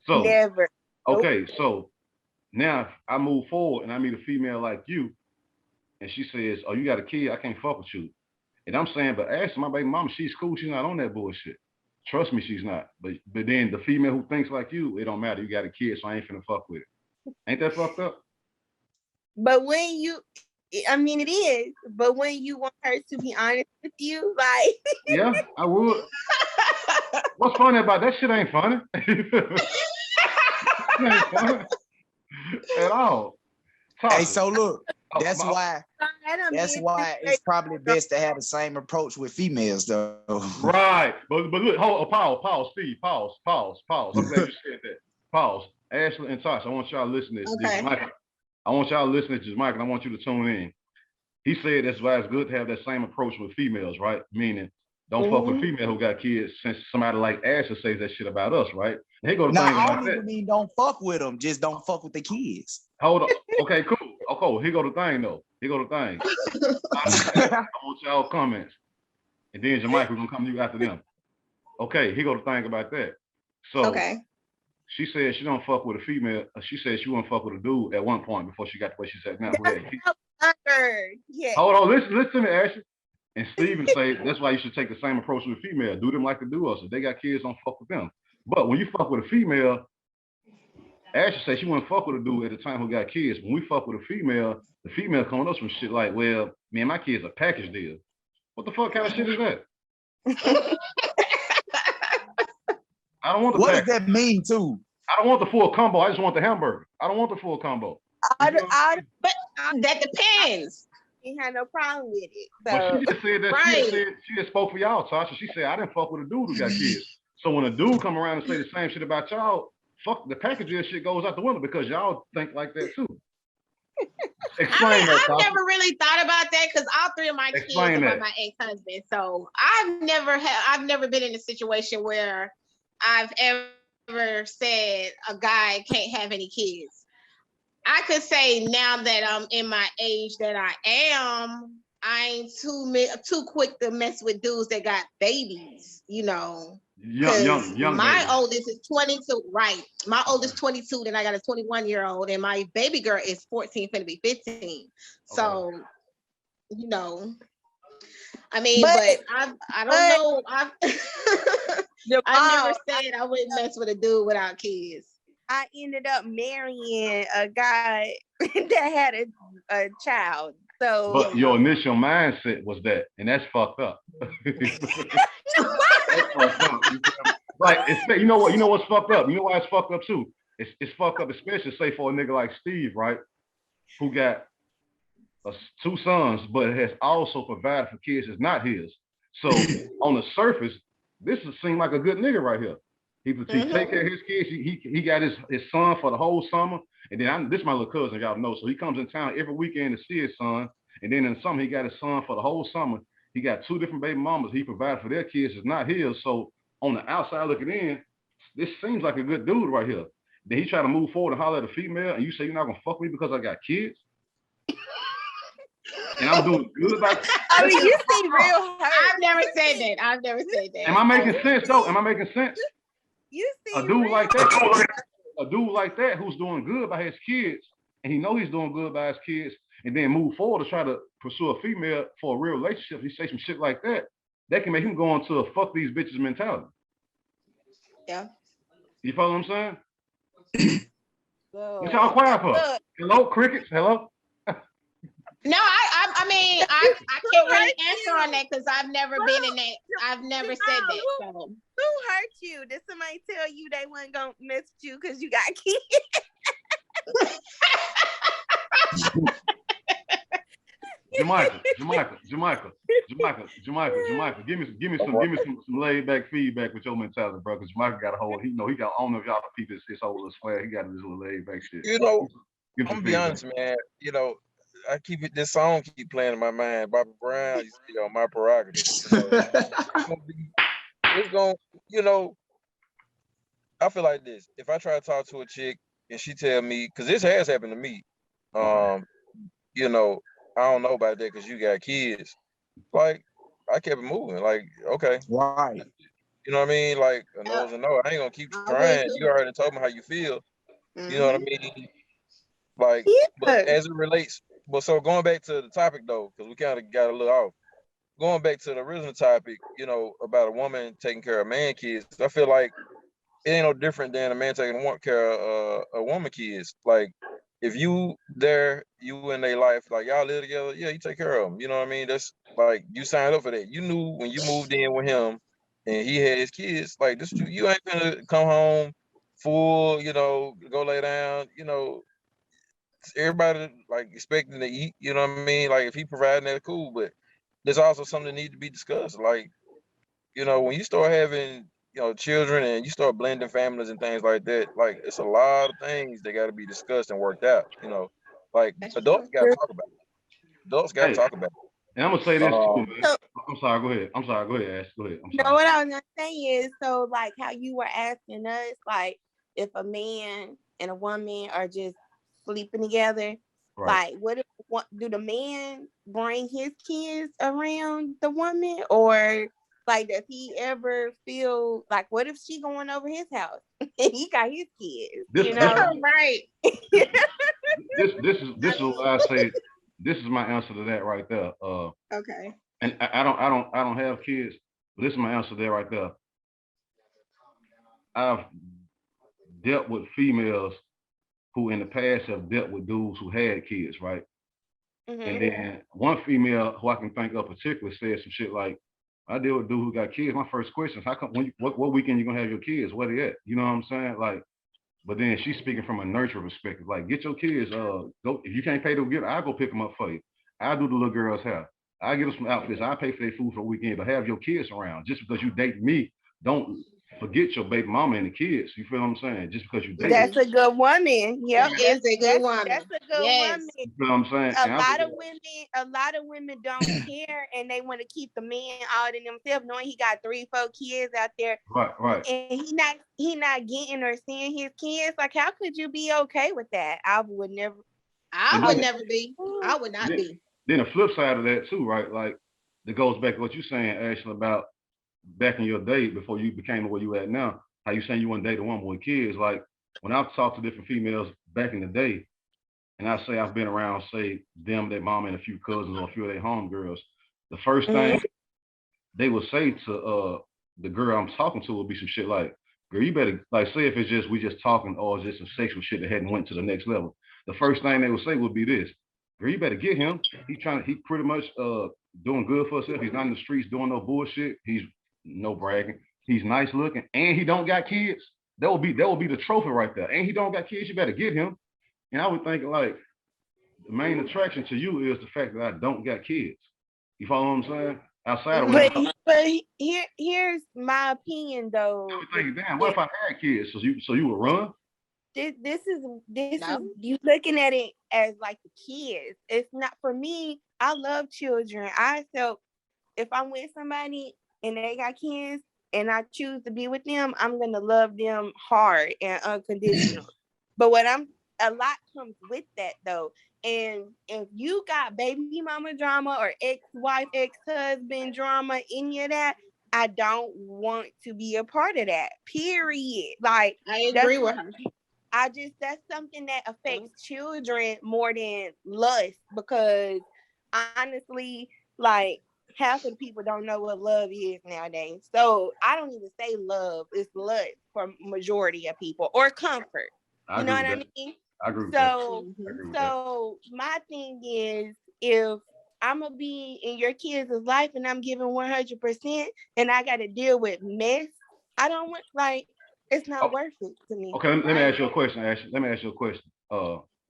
Speaker 1: So
Speaker 5: Never.
Speaker 1: okay, so now if I move forward and I meet a female like you, and she says, "Oh, you got a kid? I can't fuck with you." And I'm saying, but ask my baby mama, she's cool. She's not on that bullshit. Trust me, she's not. But then the female who thinks like you, it don't matter. You got a kid, so I ain't finna fuck with it. Ain't that fucked up?
Speaker 5: But when you, I mean, it is. But when you want her to be honest with you, like,
Speaker 1: Yeah, I would. What's funny about that shit? Ain't funny. It ain't funny at all.
Speaker 3: Hey, so look,
Speaker 1: Oh,
Speaker 3: that's why it's probably best to have the same approach with females though.
Speaker 1: Right. But look, pause, Steve, pause. I'm glad you said that. Pause. Ashley and Tasha, I want y'all to listen to this.
Speaker 2: Okay.
Speaker 1: I want y'all to listen to this, Mike, and I want you to tune in. He said that's why it's good to have that same approach with females, right? Meaning, don't fuck with a female who got kids, since somebody like Ashley says that shit about us, right? And he go to
Speaker 3: Now,
Speaker 1: think
Speaker 3: I
Speaker 1: about
Speaker 3: don't
Speaker 1: that.
Speaker 3: even mean don't fuck with them, just don't fuck with the kids.
Speaker 1: Hold on. Okay, cool. Okay, here go the thing though. I want y'all comments. And then JaMicheal, we're gonna come to you after them. Okay, here go the thing about that. So she said she don't fuck with a female. She said she wouldn't fuck with a dude at one point before she got the way she's at now.
Speaker 5: Yeah.
Speaker 1: Hold on, listen to me, Ashley. And Steven say that's why you should take the same approach with a female. Do them like they do us. If they got kids, don't fuck with them. But when you fuck with a female, Ashley said she wouldn't fuck with a dude at the time who got kids. When we fuck with a female, the female coming up some shit like, well, man, my kid's a package deal. What the fuck kind of shit is that? I don't want the
Speaker 3: What
Speaker 1: package.
Speaker 3: does that mean too?
Speaker 1: I don't want the full combo. I just want the hamburger. I don't want the full combo.
Speaker 2: But that depends.
Speaker 5: Ain't had no problem with it. So.
Speaker 1: But she just said that she just spoke for y'all, Tasha. She said I didn't fuck with a dude who got kids. So when a dude come around and say the same shit about y'all, fuck, the package deal shit goes out the window because y'all think like that too. Explain that,
Speaker 2: I've never really thought about that because all 3 of my kids are by my ex-husband. So I've never been in a situation where I've ever said a guy can't have any kids. I could say now that I'm in my age that I am, I ain't too quick to mess with dudes that got babies, you know. Young my baby. Oldest is 22, right? My oldest 22, then I got a 21-year-old, and my baby girl is 14, finna be 15. So, you know, I mean, but I don't know. I never said I wouldn't mess with a dude without kids.
Speaker 5: I ended up marrying a guy that had a child. So,
Speaker 1: but your initial mindset was that, and that's fucked up. That's fucked up. Like, you know what's fucked up? You know why it's fucked up too? It's fucked up, especially say for a nigga like Steve, right? Who got 2 sons, but has also provided for kids that's not his. So on the surface, this seems like a good nigga right here. He take care of his kids. He got his son for the whole summer. And then this is my little cousin, y'all know. So he comes in town every weekend to see his son. And then in the summer, he got his son for the whole summer. He got 2 different baby mamas. He provided for their kids. It's not his. So on the outside looking in, this seems like a good dude right here. Then he try to move forward and holler at a female, and you say you're not gonna fuck me because I got kids? and I'm doing good by.
Speaker 5: I mean, you seem real hurt.
Speaker 2: I've never said that. I've never said that.
Speaker 1: Am I making sense though? Am I making sense?
Speaker 5: You
Speaker 1: A
Speaker 5: seem
Speaker 1: dude
Speaker 5: real
Speaker 1: like that who's doing good by his kids, and he know he's doing good by his kids, and then move forward to try to pursue a female for a real relationship. He say some shit like that. That can make him go into a fuck these bitches mentality.
Speaker 2: Yeah.
Speaker 1: You follow what I'm saying? What y'all quiet for? Hello, crickets. Hello.
Speaker 2: No, I mean, I can't really answer on that because I've never been in that. I've never said that. So.
Speaker 5: Who hurt you? Did somebody tell you they wasn't gonna mess with you because you got kids?
Speaker 1: JaMicheal, give me some laid back feedback with your mentality, bro. Because JaMicheal got a whole, he got, I don't know if y'all peep his whole little swag. He got this little laid back shit.
Speaker 4: You know, I'm gonna be honest, man. You know, I keep it. This song keep playing in my mind. Bobby Brown, my prerogative. It's gonna, you know. I feel like this. If I try to talk to a chick and she tell me, because this has happened to me, you know, I don't know about that because you got kids. Like, I kept it moving. Like, okay.
Speaker 3: Right.
Speaker 4: You know what I mean? Like, a no's a no. I ain't gonna keep trying. You already told me how you feel. You know what I mean? Like, but as it relates, so going back to the topic though, because we kind of got a little off. Going back to the original topic, you know, about a woman taking care of man kids, I feel like it ain't no different than a man taking care of a woman kids. Like, if you in their life, like y'all live together, yeah, you take care of them. You know what I mean? That's like, you signed up for that. You knew when you moved in with him and he had his kids, like this, you ain't gonna come home full, you know, go lay down, you know, everybody like expecting to eat, you know what I mean? Like, if he providing that, cool, but there's also something that needs to be discussed. Like, you know, when you start having, you know, children and you start blending families and things like that, like, it's a lot of things that got to be discussed and worked out, you know, like adults got to talk about it. Adults got to talk about it.
Speaker 1: And I'm gonna say this too, man. I'm sorry, go ahead. Ash. Go ahead.
Speaker 5: No, what I was gonna say is, so like how you were asking us, like if a man and a woman are just sleeping together, right. Like what do the man bring his kids around the woman, or like does he ever feel like, what if she going over his house and he got his kids?
Speaker 2: Right.
Speaker 1: This is what I say. This is my answer to that right there.
Speaker 2: Okay.
Speaker 1: And I don't have kids, but this is my answer there right there. I've dealt with females who in the past have dealt with dudes who had kids, right? Mm-hmm. And then one female who I can think of particularly said some shit like, I deal with dude who got kids. My first question is, how come what weekend you gonna have your kids? Where they at? You know what I'm saying? Like, but then she's speaking from a nurture perspective. Like, get your kids, go, if you can't pay to get, I'll go pick them up for you. I'll do the little girl's hair. I'll get them some outfits. I'll pay for their food for the weekend, but have your kids around. Just because you date me, don't forget your baby mama and the kids. You feel what I'm saying? Just because you date
Speaker 5: That's
Speaker 1: me.
Speaker 5: a good woman. Yep,
Speaker 2: that's a good woman.
Speaker 5: That's a good woman.
Speaker 1: You feel what I'm saying?
Speaker 5: A lot of women don't care, and they want to keep the man all to themselves, knowing he got 3-4 kids out there.
Speaker 1: Right.
Speaker 5: And he not getting or seeing his kids. Like, how could you be okay with that? I would never be. I would not be.
Speaker 1: Then the flip side of that too, right? Like, it goes back to what you're saying, Ashley, about back in your day before you became where you at now. How you saying you want to date a woman with kids? Like, when I've talked to different females back in the day, and I say I've been around, say them, their mom, and a few cousins or a few of their homegirls, the first thing they would say to the girl I'm talking to would be some shit like, girl, you better, like, say if it's just we just talking or it's just some sexual shit that hadn't went to the next level. The first thing they would say would be this: girl, you better get him. He pretty much doing good for himself. He's not in the streets doing no bullshit. He's no bragging. He's nice looking, and he don't got kids. That will be the trophy right there. And he don't got kids. You better get him. And I would think, like, the main attraction to you is the fact that I don't got kids. You follow what I'm saying? Outside of
Speaker 5: but here's my opinion though.
Speaker 1: I would think, damn, what if I had kids? So you would run?
Speaker 5: This is you looking at it as like the kids. It's not for me. I love children. I felt if I'm with somebody and they got kids and I choose to be with them, I'm gonna love them hard and unconditional. But a lot comes with that though. And if you got baby mama drama or ex-wife, ex-husband drama, any of that, I don't want to be a part of that. Period. Like,
Speaker 2: I agree with her.
Speaker 5: That's something that affects children more than lust, because honestly, like, half of the people don't know what love is nowadays. So I don't even say love, it's lust for majority of people, or comfort. You know what I mean?
Speaker 1: I agree with
Speaker 5: So my thing is, if I'm gonna be in your kids' life and I'm giving 100%, and I got to deal with mess, I don't want, like, it's not worth it to me.
Speaker 1: Okay, let me ask you a question, Ashley. Let me ask you a question.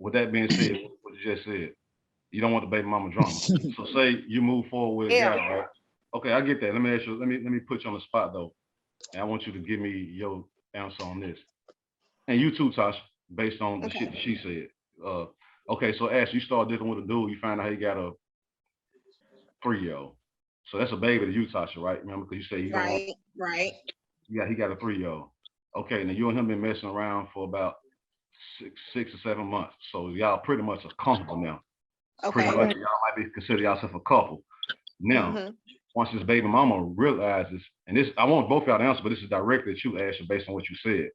Speaker 1: With that being said, what you just said, you don't want the baby mama drama. So say you move forward with a guy, right? Okay, I get that. Let me ask you. Let me put you on the spot though, and I want you to give me your answer on this, and you too, Tasha, based on the shit that she said. Okay, so Ash, you start dealing with a dude, you find out he got a 3-year-old. So that's a baby to you, Tasha, right? Remember, because you say you don't want.
Speaker 2: Right.
Speaker 1: Yeah, he got a 3-year-old. Okay, now you and him been messing around for about six or 7 months. So y'all pretty much are comfortable now.
Speaker 2: Okay.
Speaker 1: Pretty much y'all might be consider yourself a couple. Now, once this baby mama realizes, and this, I want both y'all to answer, but this is directly at you, Ashley, based on what you said,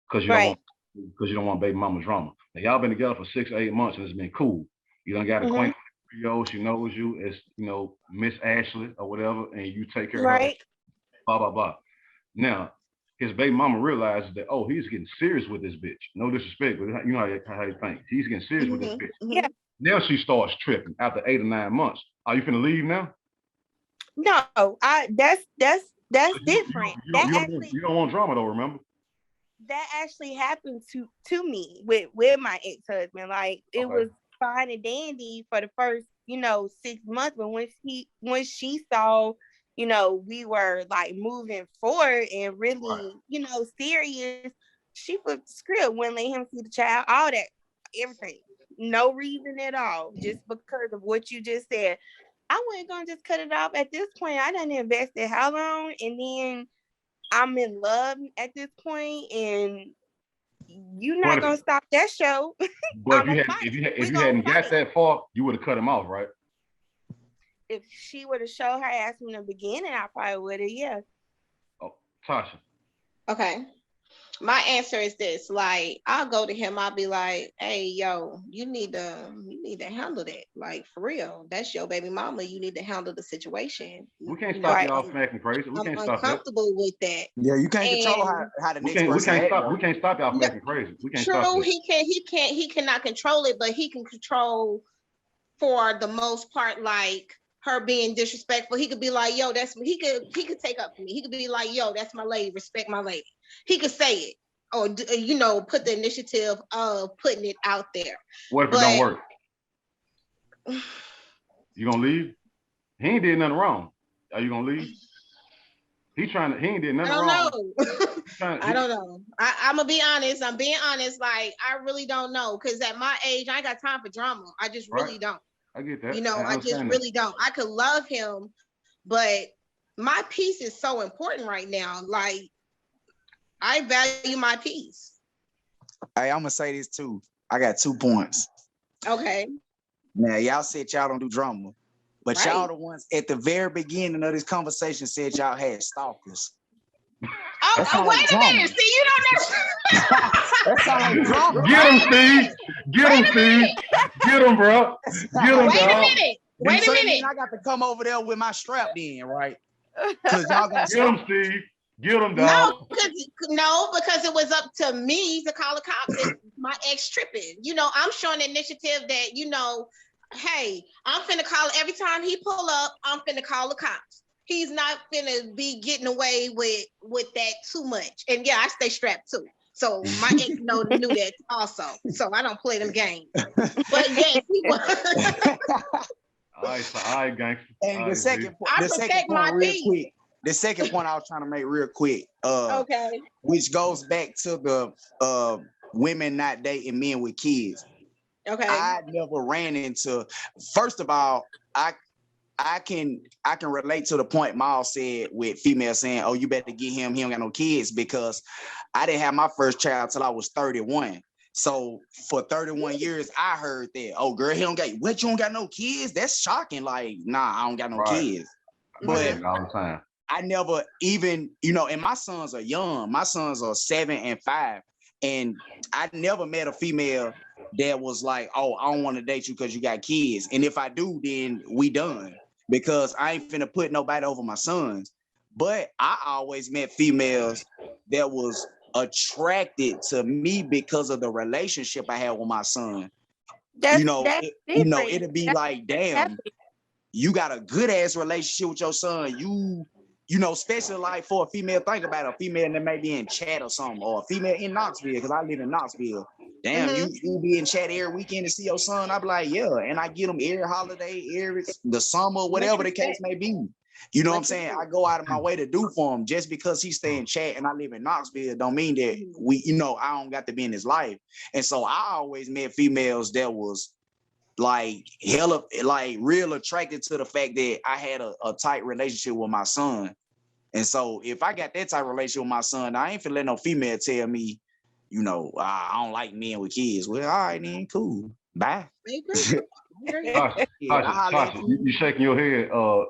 Speaker 1: because you don't want baby mama drama. Now y'all been together for 6 or 8 months and it's been cool. You done got acquainted with the 3-year-old. She knows you as, Miss Ashley or whatever, and you take care of her. Blah blah blah. Now, his baby mama realizes that, oh, he's getting serious with this bitch. No disrespect, but you know how you think. He's getting serious with this bitch.
Speaker 5: Yeah.
Speaker 1: Now she starts tripping after 8 or 9 months. Are you finna leave now?
Speaker 5: No, that's different.
Speaker 1: You don't want drama though, remember?
Speaker 5: That actually happened to me with my ex-husband. Like, it was fine and dandy for the first, 6 months, but when she saw, we were like moving forward and really, serious, she flipped the script, wouldn't let him see the child, all that, everything. No reason at all, just because of what you just said. I wasn't gonna just cut it off at this point. I done invested how long, and then I'm in love at this point, and you're not gonna stop that show.
Speaker 1: But if you hadn't got that far, you would have cut him off, right?
Speaker 5: If she would have showed her ass from the beginning, I probably would have, yeah.
Speaker 1: Oh, Tasha.
Speaker 2: Okay. My answer is this: like, I'll go to him, I'll be like, hey, yo, you need to handle that. Like, for real. That's your baby mama. You need to handle the situation.
Speaker 1: We can't stop y'all from acting crazy. We can't stop that.
Speaker 2: I'm uncomfortable with that.
Speaker 3: Yeah, you can't control how the next person acts.
Speaker 1: We can't stop y'all from acting crazy. We can't stop
Speaker 2: that.
Speaker 1: True,
Speaker 2: he cannot control it, but he can control, for the most part, like her being disrespectful. He could be like, yo, he could take up for me. He could be like, yo, that's my lady, respect my lady. He could say it, or put the initiative of putting it out there.
Speaker 1: What if it don't work? You gonna leave? He ain't did nothing wrong. Are you gonna leave? He ain't did nothing wrong.
Speaker 2: I don't know. I'm gonna be honest. I'm being honest. Like, I really don't know, because at my age, I ain't got time for drama. I just really don't.
Speaker 1: I get that.
Speaker 2: I just really don't. I could love him, but my peace is so important right now. Like, I value my peace.
Speaker 3: Hey, I'm gonna say this too. I got 2 points.
Speaker 2: Okay.
Speaker 3: Now, y'all said y'all don't do drama, but y'all the ones at the very beginning of this conversation said y'all had stalkers.
Speaker 2: Oh, wait a minute. See, you don't know.
Speaker 3: That sounds like drama.
Speaker 1: Get him, Steve. Get him, Steve. Get him, bro. Get him,
Speaker 2: Wait a minute. Wait a minute.
Speaker 3: I got to come over there with my strap in, right? Because y'all got
Speaker 1: Get him, Steve. Get him, dog.
Speaker 2: No, because it was up to me to call the cops. If my ex tripping. I'm showing initiative that, hey, I'm finna call every time he pull up, I'm finna call the cops. He's not finna be getting away with that too much. And yeah, I stay strapped too. So my ex knew that also. So I don't play them games. But yes, he was.
Speaker 1: All right, gangster.
Speaker 3: And the second point, real quick. The second point I was trying to make real quick.
Speaker 2: Okay.
Speaker 3: Which goes back to the women not dating men with kids.
Speaker 2: Okay.
Speaker 3: I never ran into. First of all, I can relate to the point Miles said with females saying, "Oh, you better get him. He don't got no kids," because I didn't have my first child till I was 31. So for 31 years, I heard that, oh girl, he don't got what, you don't got no kids? That's shocking. Like, nah, I don't got no kids. But
Speaker 1: all the time.
Speaker 3: I never even, you know, and my sons are young. My sons are 7 and 5. And I never met a female that was like, oh, I don't want to date you because you got kids. And if I do, then we done. Because I ain't finna put nobody over my sons. But I always met females that was attracted to me because of the relationship I had with my son.
Speaker 5: That's
Speaker 3: Different. It'd be like, damn, you got a good ass relationship with your son. You know, especially like for a female, think about it, a female that may be in chat or something, or a female in Knoxville, because I live in Knoxville. Damn, you be in chat every weekend to see your son. I'd be like, yeah, and I get them every holiday, the summer, whatever the case may be. You know what I'm saying? I go out of my way to do for him. Just because he stay in chat and I live in Knoxville don't mean that I don't got to be in his life. And so I always met females that was like hella, like real attracted to the fact that I had a tight relationship with my son. And so if I got that type of relationship with my son, I ain't finna let no female tell me, you know, I don't like men with kids. Well, all right, then, cool. Bye.
Speaker 1: Tasha, you shaking your head.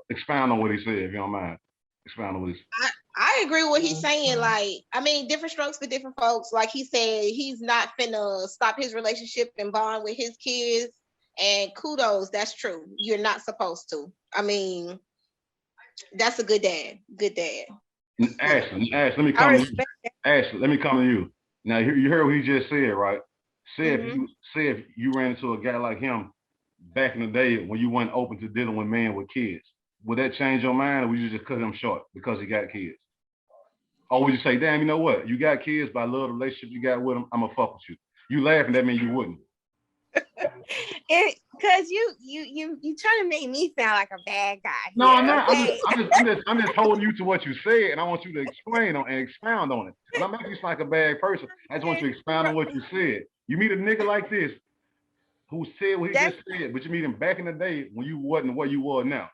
Speaker 1: Expound on what he said, if you don't mind. Expound on what he said.
Speaker 2: I agree with what he's saying. Like, I mean, different strokes for different folks. Like he said, he's not finna stop his relationship and bond with his kids. And kudos, that's true. You're not supposed to. I mean, that's a good dad. Good dad.
Speaker 1: Ashley, let me come to you. Ashley, let me come to you. Now, you heard what he just said, right? Say if you ran into a guy like him back in the day when you weren't open to dealing with men with kids, would that change your mind, or would you just cut him short because he got kids? Or would you say, damn, you know what? You got kids, but I love the relationship you got with them. I'm gonna fuck with you. You laughing, that means you wouldn't.
Speaker 5: Because you trying to make me sound like a bad guy.
Speaker 1: No, I'm not. Okay? I'm just holding you to what you said, and I want you to explain on and expound on it. And I'm making you sound like a bad person. I just want you to expound on what you said. You meet a nigga like this who said what he just said, but you meet him back in the day when you wasn't what you are now.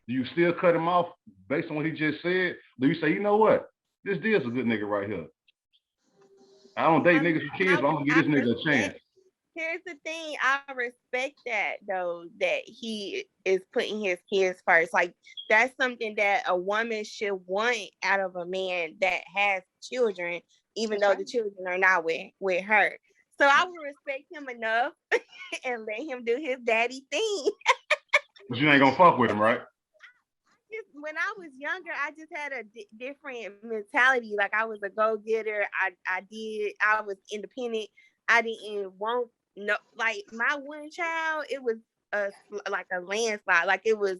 Speaker 1: Do you still cut him off based on what he just said? Do you say, you know what? This is a good nigga right here. I don't date niggas with kids, but I'm gonna give this nigga a chance.
Speaker 5: Here's the thing, I respect that though, that he is putting his kids first. Like that's something that a woman should want out of a man that has children, even though the children are not with her. So I would respect him enough and let him do his daddy thing.
Speaker 1: But you ain't gonna fuck with him, right?
Speaker 5: When I was younger, I just had a different mentality. Like I was a go-getter. I was independent. I didn't want like my one child, it was like a landslide. Like it was,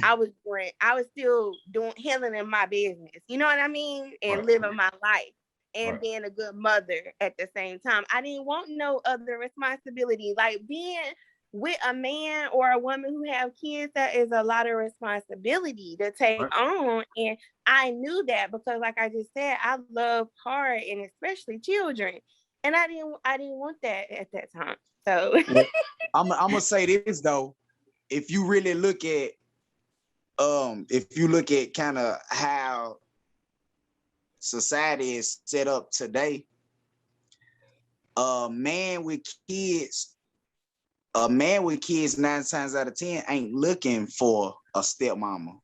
Speaker 5: I was still handling my business. You know what I mean? And living my life and being a good mother at the same time. I didn't want no other responsibility. Like being with a man or a woman who have kids, that is a lot of responsibility to take on. And I knew that because like I just said, I love Carr and especially children. And I didn't want that at that time. So
Speaker 3: I'm gonna say this though. If you really look at kind of how society is set up today, a man with kids 9 times out of 10 ain't looking for a stepmama.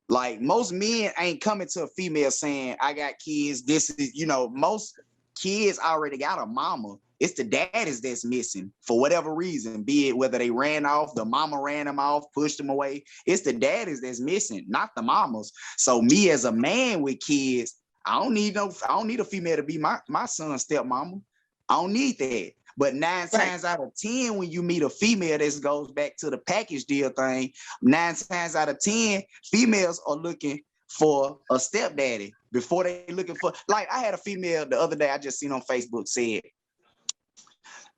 Speaker 3: Like most men ain't coming to a female saying, I got kids. This is, most kids already got a mama. It's the daddies that's missing for whatever reason, be it whether they ran off, the mama ran them off, pushed them away. It's the daddies that's missing, not the mamas. So me as a man with kids, I don't need a female to be my son's stepmama. I don't need that. But 9 times out of 10, when you meet a female, this goes back to the package deal thing. 9 times out of 10, females are looking for a stepdaddy before they looking for, like I had a female the other day I just seen on Facebook said,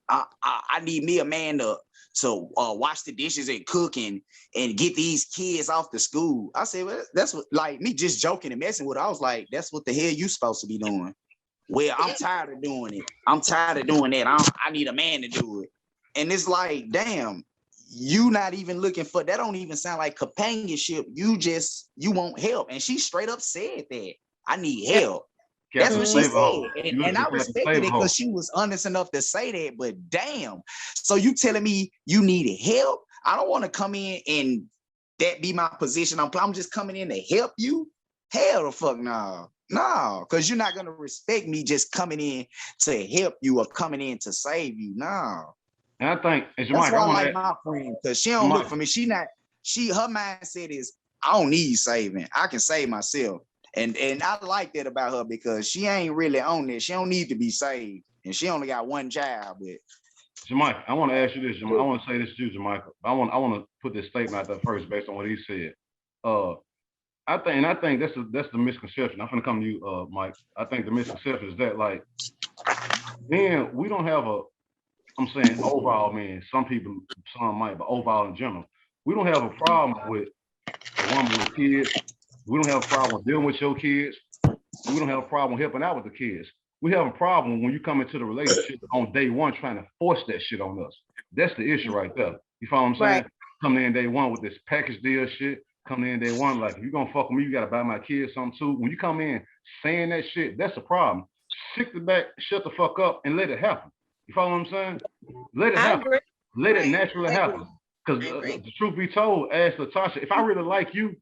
Speaker 3: I need me a man to wash the dishes and cook and get these kids off the school. I said, well, that's what, like me just joking and messing with her. I was like, that's what the hell you supposed to be doing. Well, I'm tired of doing it. I'm tired of doing that. I need a man to do it. And it's like, damn, you not even looking for, that don't even sound like companionship. You want help. And she straight up said that. I need help. That's what she said. And I
Speaker 1: like
Speaker 3: respected it because she was honest enough to say that, but damn. So you telling me you needed help? I don't want to come in and that be my position. I'm just coming in to help you? Hell the fuck no. No, because you're not going to respect me just coming in to help you or coming in to save you. No.
Speaker 1: And I think,
Speaker 3: that's why I like my friend, because she don't look for me. Her mindset is, I don't need saving. I can save myself. And I like that about her because she ain't really on this. She don't need to be saved. And she only got one job. But
Speaker 1: JaMicheal, I want to ask you this. I want to say this to you, JaMicheal. I want to put this statement out there first based on what he said. I think that's the misconception. I'm gonna come to you, Mike. I think the misconception is that like, then we don't have I'm saying overall, man. Some people, some might, but overall in general, we don't have a problem with a woman with kids. We don't have a problem dealing with your kids. We don't have a problem helping out with the kids. We have a problem when you come into the relationship on day one trying to force that shit on us. That's the issue right there. You follow what I'm saying? Right. Coming in day one with this package deal shit. Coming in day one like, if you're gonna fuck with me, you gotta buy my kids something too. When you come in saying that shit, that's the problem. Sit the back, shut the fuck up, and let it happen. You follow what I'm saying? Let it happen. Let it naturally happen. Because the truth be told, ask Natasha, if I really like you,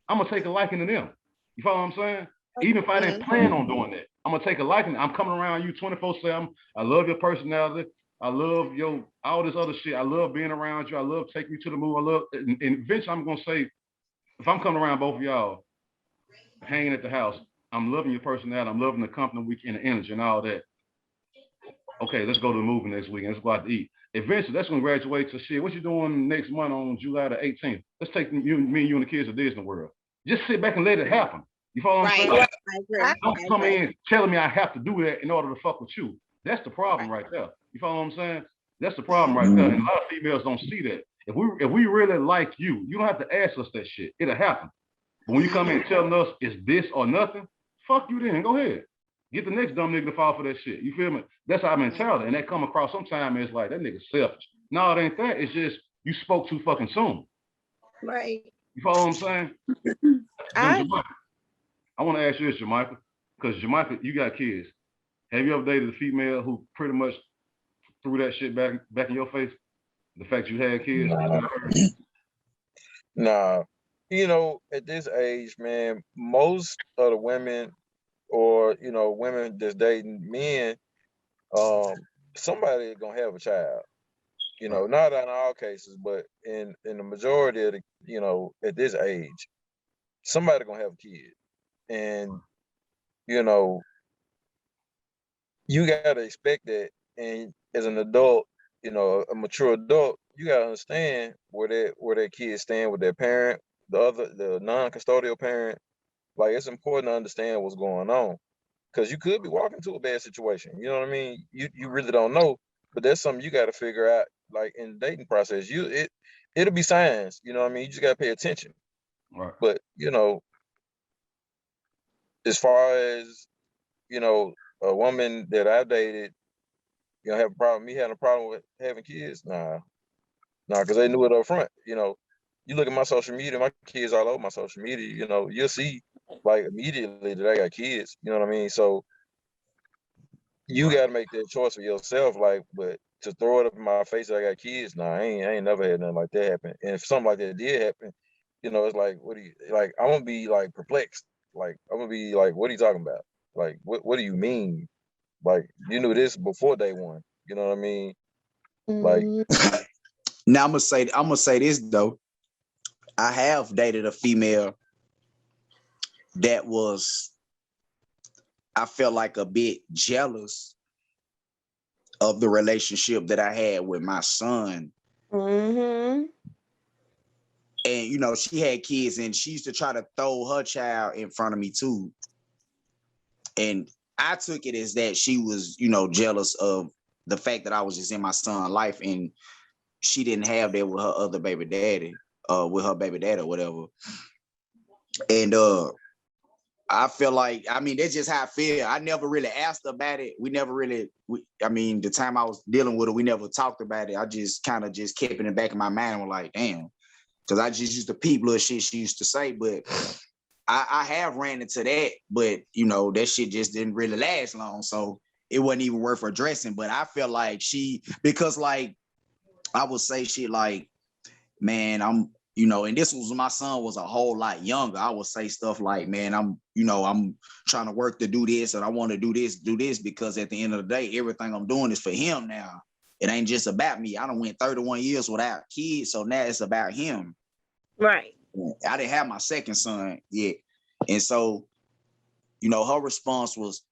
Speaker 1: I'm gonna take a liking to them. You follow what I'm saying? Even if I didn't plan on doing that, I'm gonna take a liking. I'm coming around you 24/7. I love your personality. I love your all this other shit. I love being around you. I love taking you to the move. I love, and eventually I'm gonna say, if I'm coming around both of y'all, hanging at the house, I'm loving your personality. I'm loving the company, and the energy and all that. Okay, let's go to the movie next week and let's go out to eat. Eventually, that's gonna graduate to shit. What you doing next month on July the 18th? Let's take me and you and the kids to Disney World. Just sit back and let it happen. You follow what I'm saying? Like, don't come in telling me I have to do that in order to fuck with you. That's the problem right there. You follow what I'm saying? That's the problem right there. And a lot of females don't see that. If we really like you, you don't have to ask us that shit. It'll happen. But when you come in telling us it's this or nothing, fuck you then. Go ahead. Get the next dumb nigga to fall for that shit. You feel me? That's our mentality. And that come across sometimes as like, that nigga selfish. No, it ain't that. It's just you spoke too fucking soon.
Speaker 2: Right.
Speaker 1: You follow what I'm saying? I want to ask you this, JaMicheal, because JaMicheal, you got kids. Have you ever dated a female who pretty much threw that shit back in your face? The fact you had kids?
Speaker 4: Nah. You know, at this age, man, most of the women or, you know, women that's dating men, somebody gonna have a child. You know, not in all cases, but in the majority of the, you know, at this age, somebody gonna have a kid. And, you know, you gotta expect that. And as an adult, you know, a mature adult, you gotta understand where their kids stand with their parent, the non-custodial parent. Like, it's important to understand what's going on, because you could be walking into a bad situation. You know what I mean? You really don't know, but that's something you got to figure out. Like in the dating process, it'll be signs. You know what I mean? You just got to pay attention.
Speaker 1: Right.
Speaker 4: But you know, as far as, you know, a woman that I dated, you know, have a problem. Me having a problem with having kids? Nah, because they knew it up front. You know, you look at my social media, my kids all over my social media. You know, you'll see like immediately that I got kids. You know what I mean? So you got to make that choice for yourself. Like, but to throw it up in my face that I got kids, nah, I ain't never had nothing like that happen. And if something like that did happen, you know, it's like, what do you like? I'm gonna be like perplexed. Like, I'm gonna be like, what are you talking about? Like, what do you mean? Like, you knew this before day one. You know what I mean? Like,
Speaker 3: now I'm gonna say this though. I have dated a female that was, I felt like a bit jealous of the relationship that I had with my son.
Speaker 5: Mm-hmm.
Speaker 3: And, you know, she had kids and she used to try to throw her child in front of me too. And I took it as that she was, you know, jealous of the fact that I was just in my son's life and she didn't have that with her other baby daddy, with her baby daddy or whatever. And I feel like, I mean, that's just how I feel. I never really asked about it. We never really, I mean, the time I was dealing with her, we never talked about it. I just kind of just kept it in the back of my mind and was like, damn. Because I just used to peep little shit she used to say. But I have ran into that, but you know, that shit just didn't really last long. So it wasn't even worth addressing. But I feel like because like I would say shit like, man, I'm, you know, and this was when my son was a whole lot younger. I would say stuff like, man, I'm trying to work to do this and I want to do this because at the end of the day, everything I'm doing is for him now. It ain't just about me. I done went 31 years without kids, so now it's about him.
Speaker 2: Right.
Speaker 3: I didn't have my second son yet. And so, you know, her response was,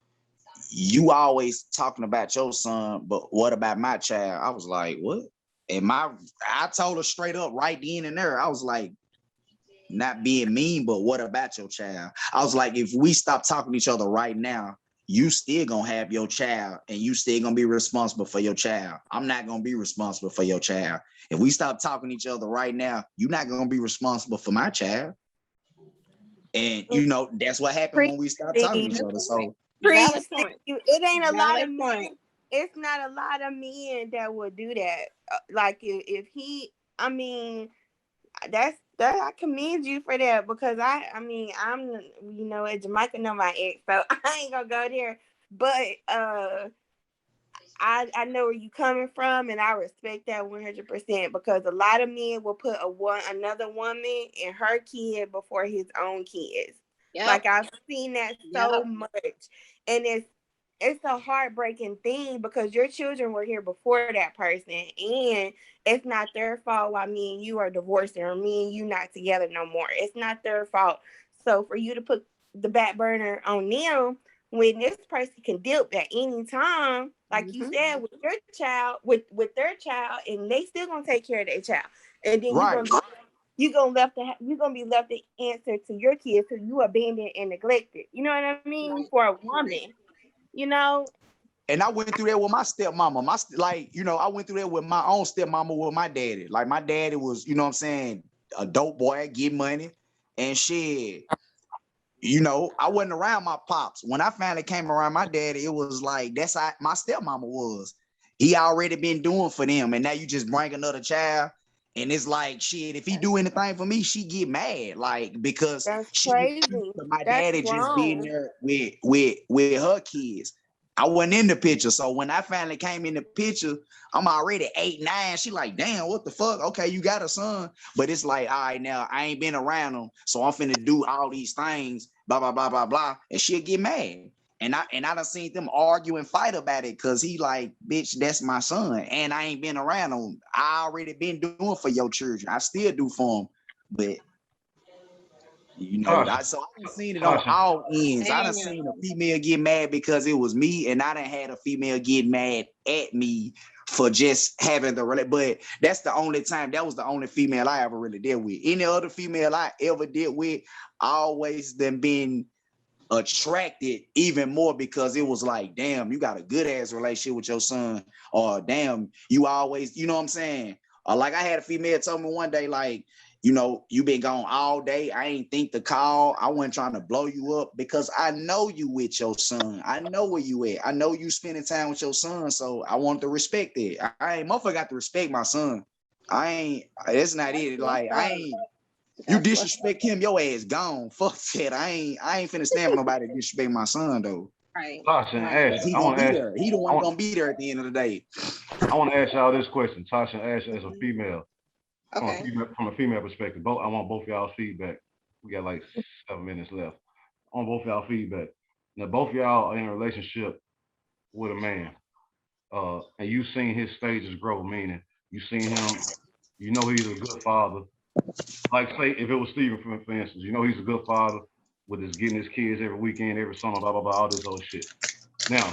Speaker 3: you always talking about your son, but what about my child? I was like, what? And I told her straight up right then and there, I was like, not being mean, but what about your child? I was like, if we stop talking to each other right now, you still gonna have your child and you still gonna be responsible for your child. I'm not gonna be responsible for your child. If we stop talking to each other right now, you're not gonna be responsible for my child. And you know, that's what happened when we stopped talking to each other. So
Speaker 2: Valid point.
Speaker 5: It ain't a lot of
Speaker 2: Valid
Speaker 5: men.
Speaker 2: point.
Speaker 5: It's not a lot of men that would do that. Like if he, I mean, that I commend you for that because I'm, you know, Jamaica know my ex, so I ain't gonna go there. But I know where you coming from, and I respect that 100% because a lot of men will put another woman and her kid before his own kids.
Speaker 2: Yep.
Speaker 5: Like I've seen that so much, and it's a heartbreaking thing because your children were here before that person, and it's not their fault why me and you are divorcing or me and you not together no more. It's not their fault. So for you to put the back burner on them when this person can dip at any time, like you said, with your child, with their child, and they still gonna take care of their child, and then you're gonna be left to answer to your kids who you abandoned and neglected. You know what I mean? For a woman, you know.
Speaker 3: And I went through that with my stepmama. I went through that with my own stepmama with my daddy. Like my daddy was, you know what I'm saying, a dope boy, get money and shit. You know, I wasn't around my pops. When I finally came around my daddy, it was like, that's how my stepmama was. He already been doing for them. And now you just bring another child. And it's like, shit, if he do anything for me, she get mad. Like, because
Speaker 5: that's
Speaker 3: she
Speaker 5: crazy.
Speaker 3: my
Speaker 5: That's
Speaker 3: daddy just
Speaker 5: wrong.
Speaker 3: being there with her kids. I wasn't in the picture. So when I finally came in the picture, I'm already 8, 9. She like, damn, what the fuck? Okay, you got a son. But it's like, all right, now I ain't been around him. So I'm finna do all these things, blah, blah, blah, blah, blah. And she'll get mad. And I done seen them argue and fight about it because he like, bitch, that's my son. And I ain't been around him. I already been doing for your children. I still do for him. But you know, I done seen it on all ends. I done seen a female get mad because it was me, and I done had a female get mad at me for just having the relationship. But that's the only time. That was the only female I ever really dealt with. Any other female I ever dealt with, always them being attracted even more because it was like, damn, you got a good ass relationship with your son, or damn, you always, you know what I'm saying? Like I had a female tell me one day, like, you know, you been gone all day. I ain't think to call. I wasn't trying to blow you up because I know you with your son. I know where you at. I know you spending time with your son. So I want to respect it. I ain't motherfucker got to respect my son. That's not it. Like you disrespect him, your ass gone. Fuck that. I ain't finna stand for nobody to disrespect my son though.
Speaker 2: Right.
Speaker 1: Tasha and Ash,
Speaker 3: He gonna be there. He the one gonna be there at the end of the day.
Speaker 1: I want to ask y'all this question, Tasha and Ash, as a female.
Speaker 2: Okay.
Speaker 1: From a female perspective, I want both y'all feedback. We got like 7 minutes left. I want both y'all feedback. Now, both y'all are in a relationship with a man, and you've seen his stages grow. Meaning, you seen him. You know he's a good father. Like, say, if it was Steven, for instance, you know he's a good father with his getting his kids every weekend, every summer, blah blah blah, all this old shit. Now,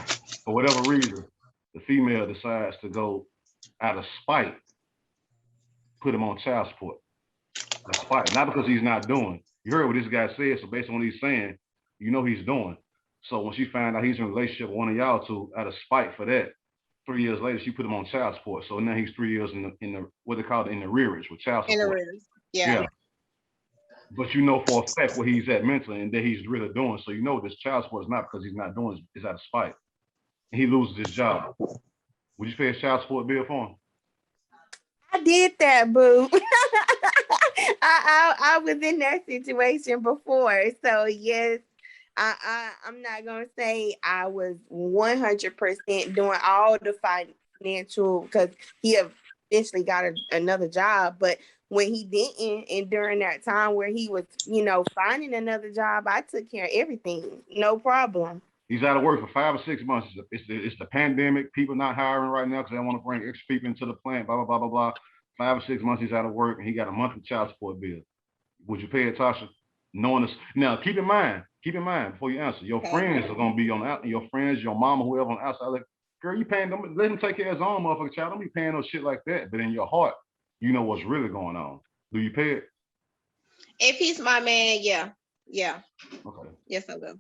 Speaker 1: for whatever reason, the female decides to go out of spite, put him on child support. That's spite. Not because he's not doing. You heard what this guy said, so based on what he's saying, you know he's doing. So when she found out he's in a relationship with one of y'all two, out of spite for that, 3 years later she put him on child support. So now he's 3 years in the what they call it, in the rearage with child support.
Speaker 2: In the rearage. Yeah.
Speaker 1: But you know for a fact where he's at mentally and that he's really doing. So you know this child support is not because he's not doing, it's out of spite. And he loses his job. Would you pay a child support bill for him?
Speaker 5: I did that, boo. I was in that situation before. So yes, I'm not gonna say I was 100% doing all the financial because he eventually got another job. But when he didn't, and during that time where he was, finding another job, I took care of everything, no problem.
Speaker 1: He's out of work for 5 or 6 months. It's the pandemic. People not hiring right now because they want to bring extra people into the plant. Blah blah blah blah blah. 5 or 6 months he's out of work and he got a monthly child support bill. Would you pay it, Tasha? Knowing this now, keep in mind before you answer. Your friends are gonna be on the your friends, your mama, whoever on the outside. Like, girl, you paying them? Let him take care of his own motherfucking child. Don't be paying no shit like that. But in your heart, you know what's really going on. Do you pay it?
Speaker 2: If he's my man, yeah.
Speaker 1: Okay.
Speaker 2: Yes, I will.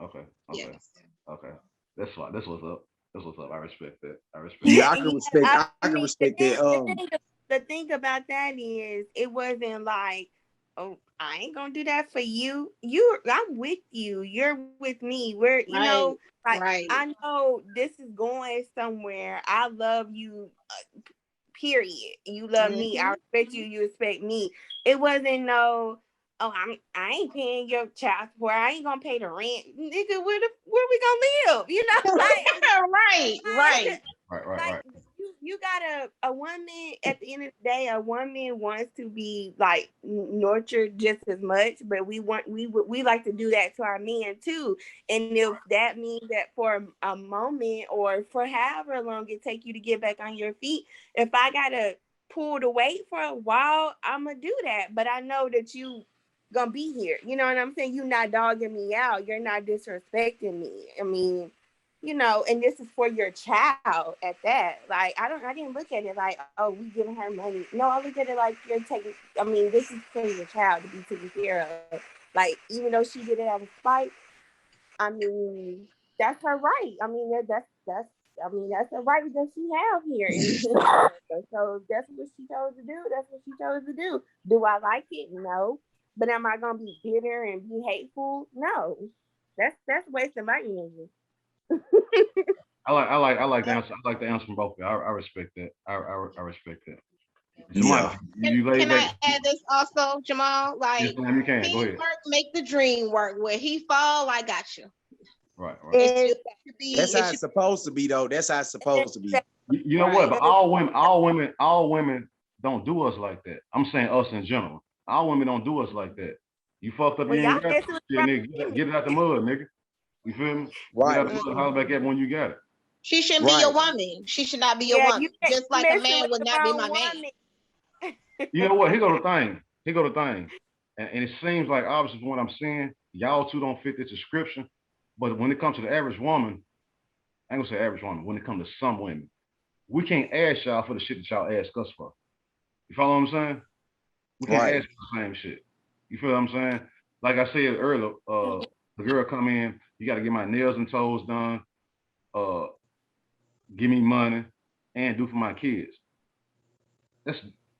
Speaker 1: Okay.
Speaker 2: Yes.
Speaker 1: Okay. That's fine. That's what's up. I respect that.
Speaker 3: Yeah, I can respect. I can respect that.
Speaker 5: The thing about that is, it wasn't like, oh, I ain't gonna do that for you. I'm with you. You're with me. We're,
Speaker 2: right.
Speaker 5: I know this is going somewhere. I love you. Period. You love me. I respect you. You respect me. It wasn't no. Oh, I ain't paying your child support. I ain't gonna pay the rent, nigga. Where we gonna live?
Speaker 2: Right.
Speaker 5: You got a woman. At the end of the day, a woman wants to be like nurtured just as much, but we like to do that to our men too. And if that means that for a moment or for however long it take you to get back on your feet, if I gotta pull the weight for a while, I'm gonna do that. But I know that you gonna be here. You know what I'm saying? You're not dogging me out. You're not disrespecting me. I mean, and this is for your child at that. Like, I didn't look at it like, oh, we giving her money. No, I look at it like this is for your child to be taken care of. Like, even though she did it out of spite, I mean, that's her right. I mean, that's a right that she have here. So that's what she chose to do. Do I like it? No. But am I gonna be bitter and be hateful? No. That's wasting my energy.
Speaker 1: I like the answer. I like the answer from both. I respect that. I respect that.
Speaker 3: Yeah.
Speaker 2: Can I add this also, JaMicheal? Like,
Speaker 1: yes, ma'am, you can. Go ahead.
Speaker 2: Teamwork make the dream work. Where he fall, I got you.
Speaker 1: Right.
Speaker 3: That's how it's supposed to be, though. That's how it's supposed to be.
Speaker 1: You know what? But all women don't do us like that. I'm saying us in general. All women don't do us like that. You fucked up, you ain't got it. Nigga, get it out the mud, nigga. You feel me?
Speaker 3: Right.
Speaker 1: Get out the mud, holler back at when you got it.
Speaker 2: She shouldn't be your woman. She should not be your woman. Just like a man would not be my man.
Speaker 1: You know what? Here go the thing. And it seems like, obviously, from what I'm saying, y'all two don't fit this description. But when it comes to the average woman, I ain't gonna say average woman, when it comes to some women, we can't ask y'all for the shit that y'all ask us for. You follow what I'm saying? We can't ask for the same shit. You feel what I'm saying? Like I said earlier, the girl come in, you gotta get my nails and toes done, give me money, and do for my kids.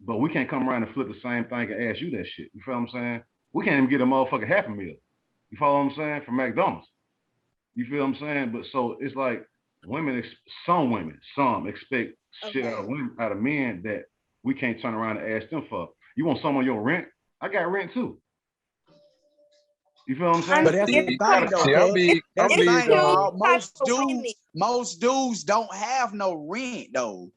Speaker 1: But we can't come around and flip the same thing and ask you that shit. You feel what I'm saying? We can't even get a motherfucking Happy Meal. You follow what I'm saying? From McDonald's. You feel what I'm saying? But so it's like some expect shit out of men that we can't turn around and ask them for. You want some on your rent? I got rent too. You feel what I'm saying?
Speaker 3: But that's the thing, though. Most dudes don't have no rent, though.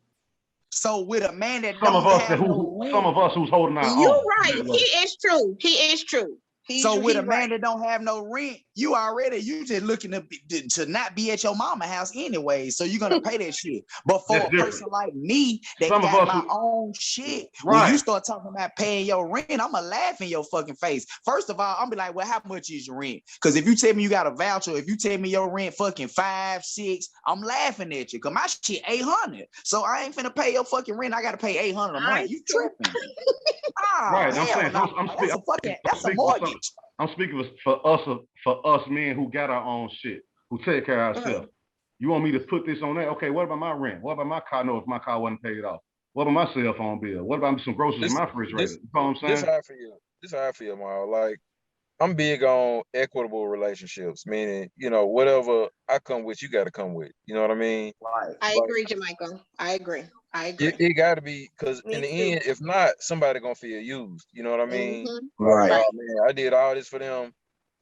Speaker 3: So with a man that some of
Speaker 1: us who's holding our own.
Speaker 2: You're right. He is true.
Speaker 3: So with a man that don't have no rent, you just looking to not be at your mama house anyway. So you're gonna pay that shit. But for a person like me that got my own shit, when you start talking about paying your rent, I'ma laugh in your fucking face. First of all, I'm be like, well, how much is your rent? Because if you tell me you got a voucher, if you tell me your rent fucking 5, 6, I'm laughing at you. Cause my shit 800. So I ain't finna pay your fucking rent. I gotta pay 800 a month. You tripping?
Speaker 1: Right. I'm saying
Speaker 3: that's a mortgage.
Speaker 1: I'm speaking for us men who got our own shit, who take care of ourselves. You want me to put this on that? Okay, what about my rent? What about my car note if my car wasn't paid off? What about my cell phone bill? What about some groceries in my refrigerator? You know what I'm saying?
Speaker 4: This how I feel, Marl. Like, I'm big on equitable relationships, meaning, you know, whatever I come with, you got to come with. You know what I mean?
Speaker 3: Right.
Speaker 2: I
Speaker 4: Like,
Speaker 2: agree, JaMicheal. I agree. I
Speaker 4: it,
Speaker 2: agree.
Speaker 4: it got to be, because in
Speaker 5: Me
Speaker 4: the
Speaker 5: too.
Speaker 4: end, if not, somebody gonna feel used. You know what I mean?
Speaker 2: Mm-hmm.
Speaker 4: Like,
Speaker 3: Right.
Speaker 2: Right.
Speaker 4: oh man, I did all this for them,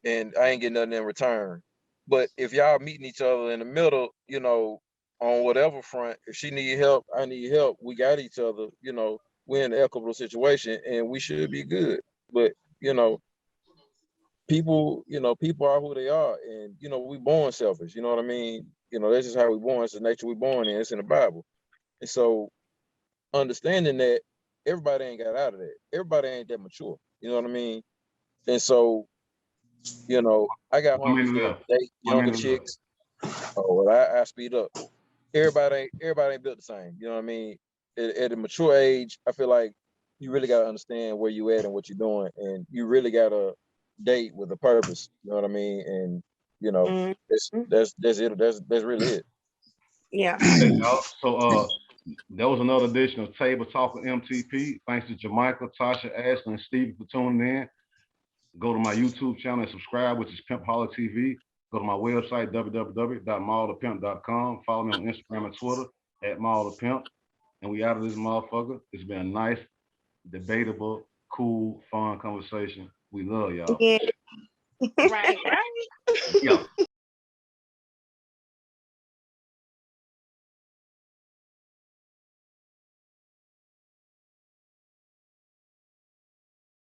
Speaker 4: and I ain't getting nothing in return. But if y'all meeting each other in the middle, you know, on whatever front, if she need help, I need help, we got each other. You know, we're in an equitable situation, and we should be good. But you know, people are who they are, and you know, we born selfish. You know what I mean? You know, that's just how we born. It's the nature we born in. It's in the Bible. And so, understanding that everybody ain't got out of that. Everybody ain't that mature. You know what I mean? And so, you know, I got
Speaker 1: One
Speaker 4: homies
Speaker 1: minute
Speaker 4: that
Speaker 1: left.
Speaker 4: date
Speaker 1: 1
Speaker 4: younger
Speaker 1: minute left.
Speaker 4: chicks. Oh, well, I speed up. Everybody ain't built the same. You know what I mean? At a mature age, I feel like you really gotta understand where you at and what you're doing, and you really gotta date with a purpose. You know what I mean? And you know,
Speaker 5: Mm.
Speaker 4: that's it. That's really it.
Speaker 5: Yeah.
Speaker 1: Hey, y'all. So that was another edition of Table Talk with MTP. Thanks to JaMicheal, Tasha, Ashley, and Stevie for tuning in. Go to my YouTube channel and subscribe, which is Pimpoholic TV. Go to my website, www.mallthepimp.com. Follow me on Instagram and Twitter at mallthepimp. And we out of this motherfucker. It's been a nice, debatable, cool, fun conversation. We love y'all.
Speaker 5: Yeah.
Speaker 2: Right. Right.